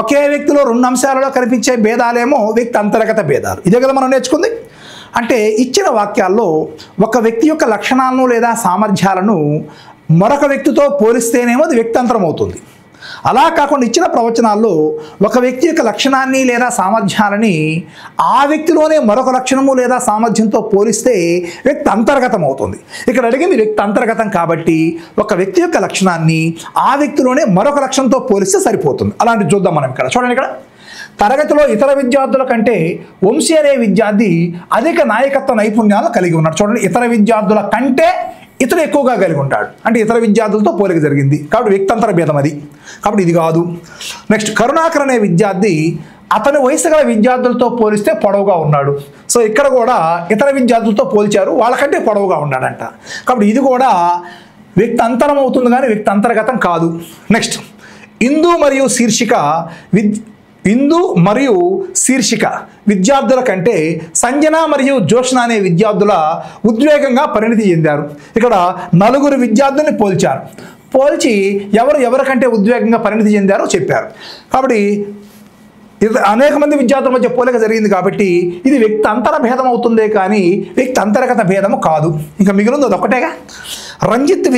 ఒకే వ్యక్తిలో 2 అంశాలలో కనిపించే భేదాలేమో వ్యక్తి అంతర్గత భేదాలు. ఇదే కదా మనం నేర్చుకుంది. అంటే ఇచ్చిన వాక్యాల్లో ఒక వ్యక్తి యొక్క లక్షణాలను లేదా సామర్థ్యాలను మరొక వ్యక్తితో పోలిస్తేనేమో అది వ్యక్తాంతరం అవుతుంది. అలా కాకుండా ఇచ్చిన ప్రవచనాల్లో ఒక వ్యక్తి యొక్క లక్షణాన్ని లేదా సామర్థ్యాలని ఆ వ్యక్తిలోనే మరొక లక్షణము లేదా సామర్థ్యంతో పోలిస్తే వ్యక్తి అంతర్గతం అవుతుంది. ఇక్కడ అడిగింది వ్యక్తి అంతర్గతం కాబట్టి ఒక వ్యక్తి యొక్క లక్షణాన్ని ఆ వ్యక్తిలోనే మరొక లక్షణంతో పోలిస్తే సరిపోతుంది. అలాంటివి చూద్దాం మనం ఇక్కడ. చూడండి, ఇక్కడ తరగతిలో ఇతర విద్యార్థుల కంటే వంశీ అనే విద్యార్థి అధిక నాయకత్వ నైపుణ్యాలను కలిగి ఉన్నాడు. చూడండి, ఇతర విద్యార్థుల కంటే ఇతను ఎక్కువగా కలిగి ఉంటాడు, అంటే ఇతర విద్యార్థులతో పోలిక జరిగింది కాబట్టి వ్యక్తంతర భేదం అది, కాబట్టి ఇది కాదు. నెక్స్ట్ కరుణాకర్ అనే విద్యార్థి అతని వయసు గల విద్యార్థులతో పోలిస్తే పొడవుగా ఉన్నాడు. సో ఇక్కడ కూడా ఇతర విద్యార్థులతో పోల్చారు, వాళ్ళకంటే పొడవుగా ఉన్నాడంట, కాబట్టి ఇది కూడా వ్యక్తి అంతరం అవుతుంది కానీ వ్యక్తి అంతర్గతం కాదు. నెక్స్ట్ ఇందు మరియు శీర్షిక విద్యార్థుల కంటే సంజన మరియు జోష్న అనే విద్యార్థుల ఉద్వేగంగా పరిణితి చెందారు. ఇక్కడ నలుగురు విద్యార్థుల్ని పోల్చారు, పోల్చి ఎవరికంటే ఉద్వేగంగా పరిణితి చెందారో చెప్పారు. కాబట్టి అనేక మంది విద్యార్థుల మధ్య పోలిక జరిగింది కాబట్టి ఇది వ్యక్తి అంతర భేదం అవుతుందే కానీ వ్యక్తి అంతర్గత భేదము కాదు. ఇంకా మిగిలింది అది ఒకటేగా. రంజిత్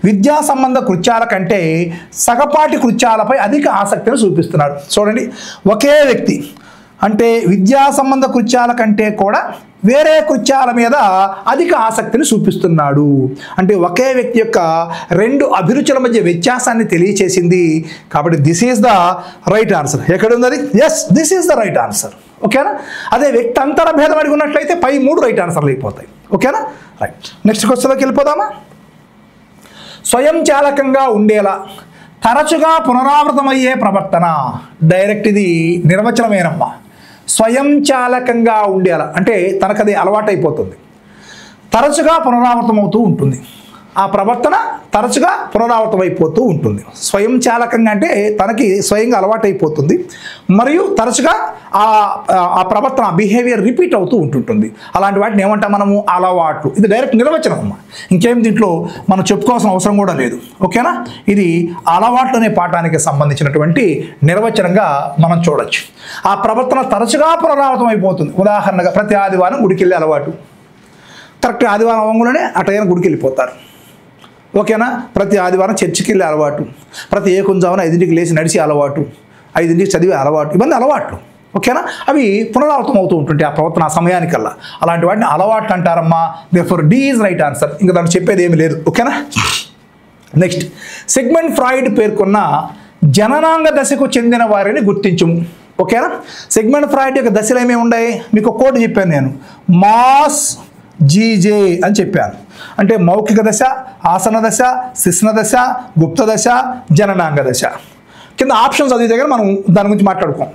విద్యా సంబంధ కృత్యాల కంటే సగపాటి కృత్యాలపై అధిక ఆసక్తిని చూపిస్తున్నాడు. చూడండి, ఒకే వ్యక్తి అంటే విద్యా సంబంధ కృత్యాల కంటే కూడా వేరే కృత్యాల మీద అధిక ఆసక్తిని చూపిస్తున్నాడు. అంటే ఒకే వ్యక్తి యొక్క రెండు అభిరుచుల మధ్య వ్యత్యాసాన్ని తెలియచేసింది కాబట్టి this is the right answer. ఎక్కడ ఉంది అది? Yes, this is the right answer. ఓకేనా? అదే వ్యక్తి అంతర భేదం అడుగున్నట్లయితే పై 3 రైట్ ఆన్సర్లు అయిపోతాయి. ఓకేనా? రైట్. నెక్స్ట్ క్వశ్చన్లోకి వెళ్ళిపోదామా? స్వయంచాలకంగా ఉండేలా తరచుగా పునరావృతమయ్యే ప్రవర్తన. డైరెక్ట్ ఇది నిర్వచనమేనమ్మా. స్వయంచాలకంగా ఉండేలా అంటే తనకది అలవాటైపోతుంది, తరచుగా పునరావృతమవుతూ ఉంటుంది, ఆ ప్రవర్తన తరచుగా పునరావృతమైపోతూ ఉంటుంది. స్వయంచాలకంగా అంటే తనకి స్వయంగా అలవాటైపోతుంది మరియు తరచుగా ఆ ప్రవర్తన బిహేవియర్ రిపీట్ అవుతూ ఉంటుంటుంది. అలాంటి వాటిని ఏమంటాం మనము? అలవాట్లు. ఇది డైరెక్ట్ నిర్వచనం అమ్మా, ఇంకేం దీంట్లో మనం చెప్పుకోవాల్సిన అవసరం కూడా లేదు. ఓకేనా? ఇది అలవాట్లు అనే పాఠానికి సంబంధించినటువంటి నిర్వచనంగా మనం చూడొచ్చు. ఆ ప్రవర్తన తరచుగా పునరావృతం అయిపోతుంది. ఉదాహరణగా ప్రతి ఆదివారం గుడికి వెళ్ళే అలవాటు, కరెక్ట్ ఆదివారం అవ్వగానే అటైనా గుడికి వెళ్ళిపోతారు. ఓకేనా? ప్రతి ఆదివారం చర్చికి వెళ్ళే అలవాటు, ప్రతి ఏకుంజామున 5ంటికి లేచి నడిచే అలవాటు, 5ంటికి చదివే అలవాటు, ఇవన్నీ అలవాట్లు. ఓకేనా? అవి పునరావృతం అవుతూ ఉంటుంటాయి ఆ ప్రవర్తన ఆ సమయానికల్లా. అలాంటి వాటిని అలవాట్లు అంటారమ్మా. Therefore D is right answer. ఇంకా దానికి చెప్పేది ఏమీ లేదు. ఓకేనా? నెక్స్ట్ సిగ్మండ్ ఫ్రాయిడ్ పేర్కొన్న జననాంగ దశకు చెందిన వారిని గుర్తించుము. ఓకేనా? సిగ్మండ్ ఫ్రాయిడ్ యొక్క దశలు ఏమేమి ఉన్నాయి? మీకు ఒక కోడ్ చెప్పాను నేను, మాస్ జీజే అని చెప్పాను. అంటే మౌఖిక దశ, ఆసన దశ, శిశ్న దశ, గుప్త దశ, జననాంగ దశ. కింద ఆప్షన్స్ అది దగ్గర మనం దాని గురించి మాట్లాడుకోం.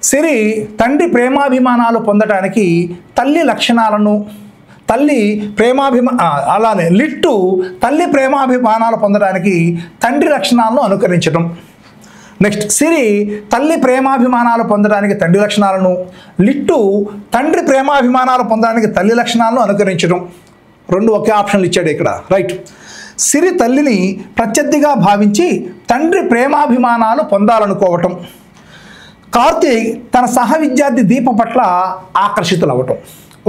సిరి తండ్రి ప్రేమాభిమానాలు పొందడానికి తల్లి లక్షణాలను అలానే లిట్టు తల్లి ప్రేమాభిమానాలు పొందడానికి తండ్రి లక్షణాలను అనుకరించడం. నెక్స్ట్ సిరి తల్లి ప్రేమాభిమానాలు పొందడానికి తండ్రి లక్షణాలను, లిట్టు తండ్రి ప్రేమాభిమానాలు పొందడానికి తల్లి లక్షణాలను అనుకరించడం. 2 ఒకే ఆప్షన్లు ఇచ్చాడు ఇక్కడ. రైట్. సిరి తల్లిని ప్రత్యర్థిగా భావించి తండ్రి ప్రేమాభిమానాలు పొందాలనుకోవటం. కార్తీక్ తన సహ విద్యార్థి దీప పట్ల ఆకర్షితులవ్వటం.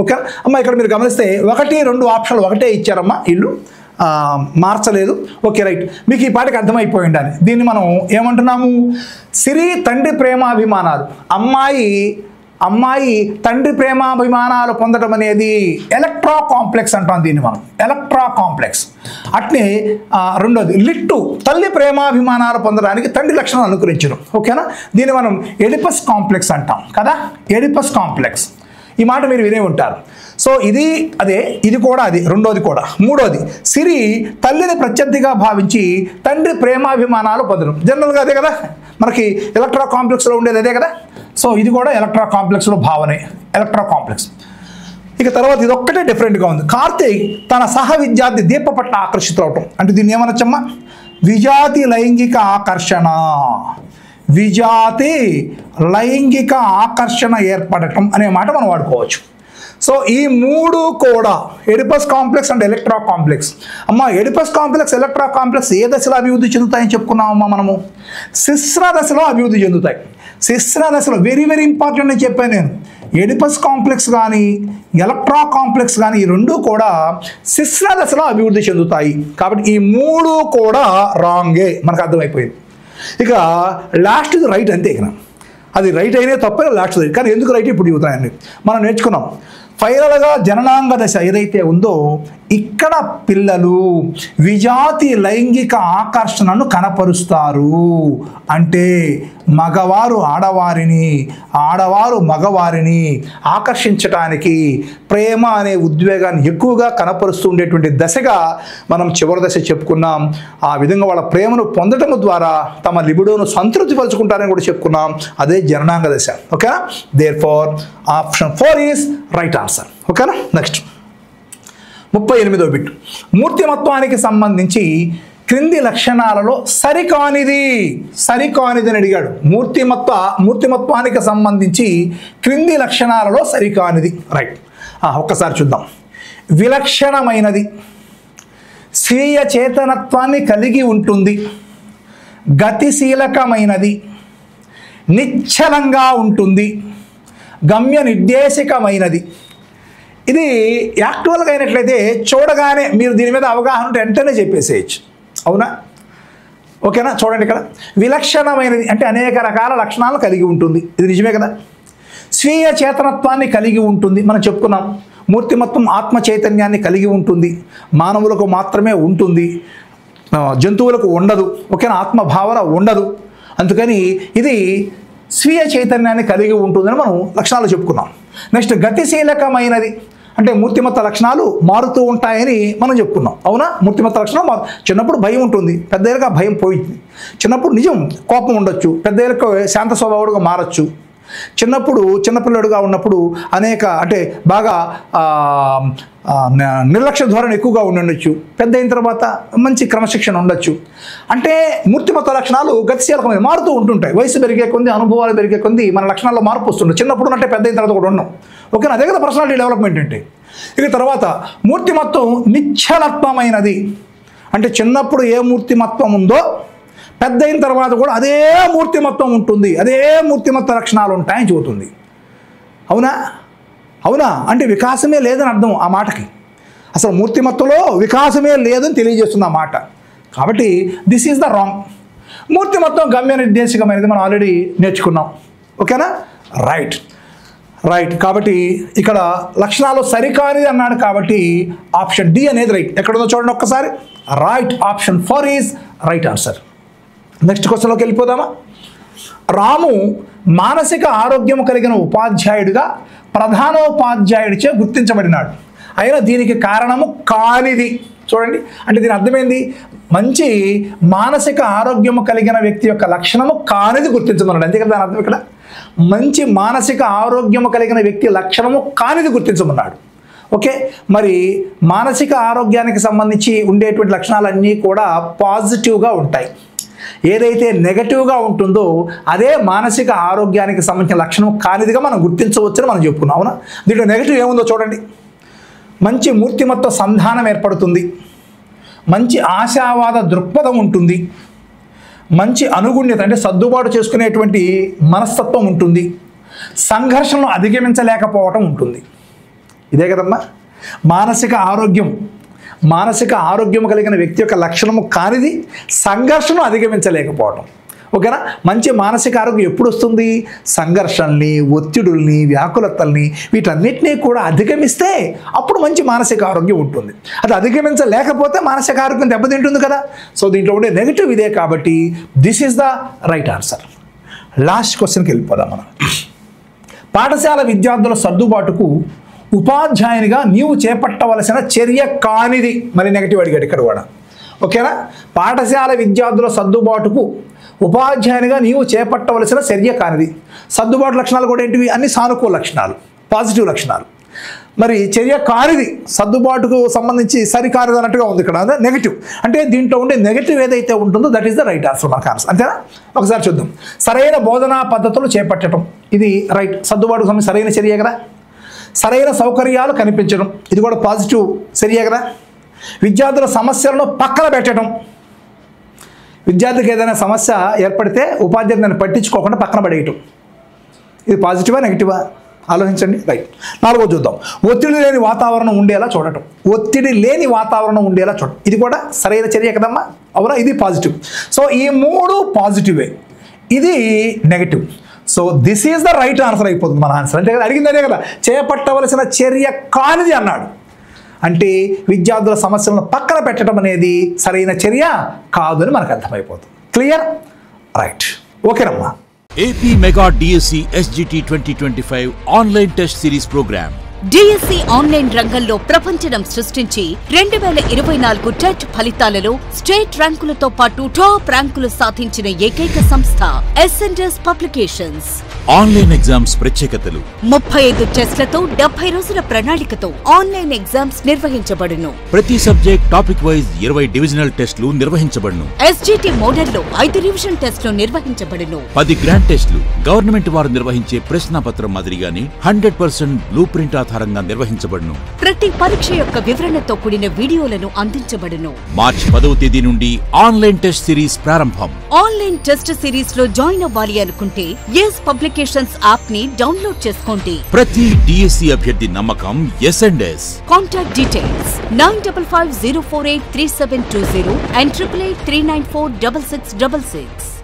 ఓకే అమ్మ, ఇక్కడ మీరు గమనిస్తే 1, 2 ఆప్షన్లు ఒకటే ఇచ్చారమ్మా, ఇల్లు మార్చలేదు. ఓకే రైట్, మీకు ఈ పాటికి అర్థమైపోయి ఉండాలి. దీన్ని మనం ఏమంటున్నాము? సిరి తండ్రి ప్రేమాభిమానాలు, అమ్మాయి తండ్రి ప్రేమాభిమానాలు పొందడం అనేది ఎలక్ట్రా కాంప్లెక్స్ అంటాం దీన్ని మనం, ఎలక్ట్రా కాంప్లెక్స్. అట్నే రెండోది లిట్టు తల్లి ప్రేమాభిమానాలు పొందడానికి తండ్రి లక్షణాలు అనుకరించడం. ఓకేనా? దీన్ని మనం ఎడిపస్ కాంప్లెక్స్ అంటాం కదా, ఎడిపస్ కాంప్లెక్స్. ఈ మాట మీరు వినే ఉంటారు. సో ఇది అదే, ఇది కూడా అది, రెండోది కూడా. మూడోది సిరి తల్లిని ప్రత్యర్థిగా భావించి తండ్రి ప్రేమాభిమానాలు పొందడం. జనరల్గా అదే కదా మనకి ఎలక్ట్రా కాంప్లెక్స్లో ఉండేది, అదే కదా. సో ఇది కూడా ఎలక్ట్రా కాంప్లెక్స్లో భావనే, ఎలక్ట్రా కాంప్లెక్స్. ఇక తర్వాత ఇది ఒక్కటే డిఫరెంట్గా ఉంది. కార్తీక్ తన సహ విద్యార్థి దీప పట్ల ఆకర్షితులవటం అంటే దీన్ని ఏమనొచ్చమ్మా? విజాతి లైంగిక ఆకర్షణ. విజాతి లైంగిక ఆకర్షణ ఏర్పడటం అనే మాట మనం వాడుకోవచ్చు. సో ఈ 3 కూడా ఎడిపస్ కాంప్లెక్స్ అండ్ ఎలక్ట్రా కాంప్లెక్స్. అమ్మ, ఎడిపస్ కాంప్లెక్స్, ఎలక్ట్రా కాంప్లెక్స్ ఏ దశలో అభివృద్ధి చెందుతాయని చెప్పుకున్నామమ్మా మనము? శిశ్న దశలో అభివృద్ధి చెందుతాయి. శిశ్న దశలో వెరీ వెరీ ఇంపార్టెంట్ అని చెప్పాను నేను. ఎడిపస్ కాంప్లెక్స్ కానీ ఎలక్ట్రా కాంప్లెక్స్ కానీ ఈ 2 కూడా శిశ్న దశలో అభివృద్ధి చెందుతాయి. కాబట్టి ఈ 3 కూడా రాంగే, మనకు అర్థమైపోయింది. ఇక లాస్ట్ ఇది రైట్ అంతే. ఇక అది రైట్ అయినా తప్పే, లాస్ట్ రైట్. కానీ ఎందుకు రైట్ ఇప్పుడు చెబుతాయండి మనం నేర్చుకున్నాం. ఫైనల్గా జననాంగ దశ ఏదైతే ఉందో ఇక్కడ పిల్లలు విజాతి లైంగిక ఆకర్షణను కనపరుస్తారు. అంటే మగవారు ఆడవారిని, ఆడవారు మగవారిని ఆకర్షించటానికి ప్రేమ అనే ఉద్వేగాన్ని ఎక్కువగా కనపరుస్తూ ఉండేటువంటి దశగా మనం చివరి దశ చెప్పుకున్నాం. ఆ విధంగా వాళ్ళ ప్రేమను పొందటం ద్వారా తమ లిబిడోను సంతృప్తిపరుచుకుంటారని కూడా చెప్పుకున్నాం. అదే జననాంగ దశ. ఓకేనా? Therefore option 4 is right answer. ఓకేనా? నెక్స్ట్ 38వ బిట్. మూర్తిమత్వానికి సంబంధించి క్రింది లక్షణాలలో సరికానిది అని అడిగాడు. మూర్తిమత్వానికి సంబంధించి క్రింది లక్షణాలలో సరికానిది. రైట్. ఒక్కసారి చూద్దాం. విలక్షణమైనది, స్వీయ చేతనత్వాన్ని కలిగి ఉంటుంది, గతిశీలకమైనది, నిశ్చలంగా ఉంటుంది, గమ్య నిర్దేశకమైనది. ఇది యాక్చువల్గా అయినట్లయితే చూడగానే మీరు దీని మీద అవగాహన ఉంటే వెంటనే చెప్పేసేయచ్చు. అవునా? ఓకేనా? చూడండి, ఇక్కడ విలక్షణమైనది అంటే అనేక రకాల లక్షణాలు కలిగి ఉంటుంది. ఇది నిజమే కదా? స్వీయ చేతనత్వాన్ని కలిగి ఉంటుంది, మనం చెప్పుకున్నాం. మూర్తిమత్వం ఆత్మ చైతన్యాన్ని కలిగి ఉంటుంది, మానవులకు మాత్రమే ఉంటుంది, జంతువులకు ఉండదు. ఓకేనా? ఆత్మభావన ఉండదు. అందుకని ఇది స్వీయ చైతన్యాన్ని కలిగి ఉంటుందని మనం లక్షణాలు చెప్పుకున్నాం. నెక్స్ట్ గతిశీలకమైనది అంటే మూర్తిమత్త లక్షణాలు మారుతూ ఉంటాయని మనం చెప్పుకున్నాం. అవునా? మూర్తిమత్త లక్షణం చిన్నప్పుడు భయం ఉంటుంది, పెద్దయ్యాక భయం పోయింది. చిన్నప్పుడు నిజం కోపం ఉండొచ్చు, పెద్దయ్యాక శాంత స్వభావుడుగా మారచ్చు. చిన్నప్పుడు చిన్నపిల్లడుగా ఉన్నప్పుడు అనేక అంటే బాగా నిర్లక్ష్య ధోరణి ఎక్కువగా ఉండొచ్చు, పెద్ద అయిన తర్వాత మంచి క్రమశిక్షణ ఉండొచ్చు. అంటే మూర్తిమత్వ లక్షణాలు గతిశీలకమైన మారుతూ ఉంటుంటాయి. వయసు పెరిగే కొద్ది, అనుభవాలు పెరిగే కొద్ది మన లక్షణాల్లో మార్పు వస్తుంటాయి. చిన్నప్పుడు అంటే పెద్ద అయిన తర్వాత కూడా ఉన్నాం. ఓకేనా? అదే కదా పర్సనాలిటీ డెవలప్మెంట్ అంటే. ఇక తర్వాత మూర్తిమత్వం నిశ్చలత్వమైనది అంటే చిన్నప్పుడు ఏ మూర్తిమత్వం ఉందో పెద్ద అయిన తర్వాత కూడా అదే మూర్తిమత్వం ఉంటుంది, అదే మూర్తిమత్వ లక్షణాలు ఉంటాయని చెబుతుంది. అవునా? అవునా? అంటే వికాసమే లేదని అర్థం ఆ మాటకి. అసలు మూర్తిమత్వంలో వికాసమే లేదని తెలియజేస్తుంది ఆ మాట. కాబట్టి దిస్ ఈజ్ ద రాంగ్. మూర్తిమత్వం గమ్య నిర్దేశకమైనది మనం ఆల్రెడీ నేర్చుకున్నాం. ఓకేనా? రైట్. కాబట్టి ఇక్కడ లక్షణాలు సరికానిది అన్నాడు కాబట్టి ఆప్షన్ డి అనేది రైట్. ఎక్కడుందో చూడండి ఒక్కసారి. Right. Option 4 is right answer. Next క్వశ్చన్లోకి వెళ్ళిపోదామా? రాము మానసిక ఆరోగ్యం కలిగిన ఉపాధ్యాయుడిగా ప్రధానోపాధ్యాయుడిచే గుర్తించబడినాడు. అయినా దీనికి కారణము కానిది. చూడండి, అంటే దీని అర్థమైంది, మంచి మానసిక ఆరోగ్యము కలిగిన వ్యక్తి యొక్క లక్షణము కానిది గుర్తించమన్నాడు. అంతే కదా దాని అర్థం. ఇక్కడ మంచి మానసిక ఆరోగ్యము కలిగిన వ్యక్తి లక్షణము కానిది గుర్తించమన్నాడు. ఓకే, మరి మానసిక ఆరోగ్యానికి సంబంధించి ఉండేటువంటి లక్షణాలన్నీ కూడా పాజిటివ్గా ఉంటాయి. ఏదైతే నెగటివ్గా ఉంటుందో అదే మానసిక ఆరోగ్యానికి సంబంధించిన లక్షణం కానిదిగా మనం గుర్తించవచ్చని మనం చెప్పుకున్నాం. అవునా? దీంట్లో నెగటివ్ ఏముందో చూడండి. మంచి మూర్తిమత్వ సంధానం ఏర్పడుతుంది, మంచి ఆశావాద దృక్పథం ఉంటుంది, మంచి అనుగుణ్యత అంటే సర్దుబాటు చేసుకునేటువంటి మనస్తత్వం ఉంటుంది, సంఘర్షణను అధిగమించలేకపోవటం ఉంటుంది. ఇదే కదమ్మా మానసిక ఆరోగ్యం కలిగిన వ్యక్తి యొక్క లక్షణము కానిది సంఘర్షణను అధిగమించలేకపోవటం. ఓకేనా? మంచి మానసిక ఆరోగ్యం ఎప్పుడు వస్తుంది? సంఘర్షణల్ని, ఒత్తిడుల్ని, వ్యాకులతల్ని వీటన్నిటినీ కూడా అధిగమిస్తే అప్పుడు మంచి మానసిక ఆరోగ్యం ఉంటుంది. అది అధిగమించలేకపోతే మానసిక ఆరోగ్యం దెబ్బతింటుంది కదా. సో దీంట్లో ఉండే నెగిటివ్ ఇదే కాబట్టి this is the right answer. Last క్వశ్చన్కి వెళ్ళిపోదాం మనం. పాఠశాల విద్యార్థుల సర్దుబాటుకు ఉపాధ్యాయునిగా నీవు చేపట్టవలసిన చర్య కానిది. మరి నెగిటివ్ అడిగాడు ఇక్కడ కూడా. ఓకేనా? పాఠశాల విద్యార్థుల సర్దుబాటుకు ఉపాధ్యాయునిగా నీవు చేపట్టవలసిన చర్య కానిది. సర్దుబాటు లక్షణాలు కూడా ఏంటివి? అన్ని సానుకూల లక్షణాలు, పాజిటివ్ లక్షణాలు. మరి చర్య కానిది సర్దుబాటుకు సంబంధించి సరికానిది అన్నట్టుగా ఉంది ఇక్కడ. అదే నెగిటివ్. అంటే దీంట్లో ఉండే నెగిటివ్ ఏదైతే ఉంటుందో that is the right answer మనకు ఆన్సర్. అంతేనా? ఒకసారి చూద్దాం. సరైన బోధనా పద్ధతులు చేపట్టడం, ఇది రైట్. సర్దుబాటుకు సంబంధించి సరైన చర్య కదా. సరైన సౌకర్యాలు కనిపించడం, ఇది కూడా పాజిటివ్ చర్య కదా. విద్యార్థుల సమస్యలను పక్కన పెట్టడం, విద్యార్థికి ఏదైనా సమస్య ఏర్పడితే ఉపాధ్యాయుడు దాన్ని పట్టించుకోకుండా పక్కన పడేయటం, ఇది పాజిటివా నెగిటివా ఆలోచించండి. రైట్. 4వ చూద్దాం. ఒత్తిడి లేని వాతావరణం ఉండేలా చూడటం, ఇది కూడా సరైన చర్య కదమ్మా. అవునా? ఇది పాజిటివ్. సో ఈ 3 పాజిటివే, ఇది negative. So this is the right answer అయిపోతుంది మన ఆన్సర్. అంటే అడిగింది అదే కదా, చేపట్టవలసిన చర్య కానిది అన్నాడు. అంటే విద్యార్థుల సమస్యలను పక్కన పెట్టడం అనేది సరైన చర్య కాదు అని మనకు అర్థమైపోతుంది. క్లియర్? రైట్, ఓకేనమ్మా. AP Mega DSC SGT 2025 online test series program. DSC online రంగంలో ప్రపంచం సృష్టించి 2024 టెట్ ఫలితాలలో స్టేట్ ర్యాంకులతో పాటు టాప్ ర్యాంకులు సాధించిన ఏకైక సంస్థ ఎస్ఎన్ఎస్ పబ్లికేషన్స్. ఆన్లైన్ ఎగ్జామ్స్ ప్రత్యేకతలు. 35 టెస్ట్లతో 70 రోజుల ప్రణాళికతో ఆన్లైన్ ఎగ్జామ్స్ నిర్వహించబడును. ప్రతి సబ్జెక్ట్ టాపిక్ వైజ్ 20 డివిజనల్ టెస్టులు నిర్వహించబడును. ఎస్జిటి మోడల్లో 5 రివిజన్ టెస్టులు నిర్వహించబడును. 10 గ్రాండ్ టెస్టులు గవర్నమెంట్ వారు నిర్వహించే ప్రశ్నాపత్రం మాదిరిగానే 100% బ్లూ ప్రింట్ ఆధారంగా నిర్వహించబడును. ప్రతి పరీక్ష యొక్క వివరణతో కూడిన వీడియోలను అందించబడును. మార్చి 10వ తేదీ నుండి ఆన్లైన్ టెస్ట్ సిరీస్ ప్రారంభం. ఆన్లైన్ టెస్ట్ సిరీస్ లో జాయిన్ అవ్వాలి అనుకుంటే ఎస్ పబ్లికేషన్స్ యాప్ ని డౌన్లోడ్ చేసుకోండి. ప్రతి డిఎస్సి అభ్యర్థి నమ్మకం ఎస్ఎన్ఎస్. Contact details 9550483720 and 8883946666.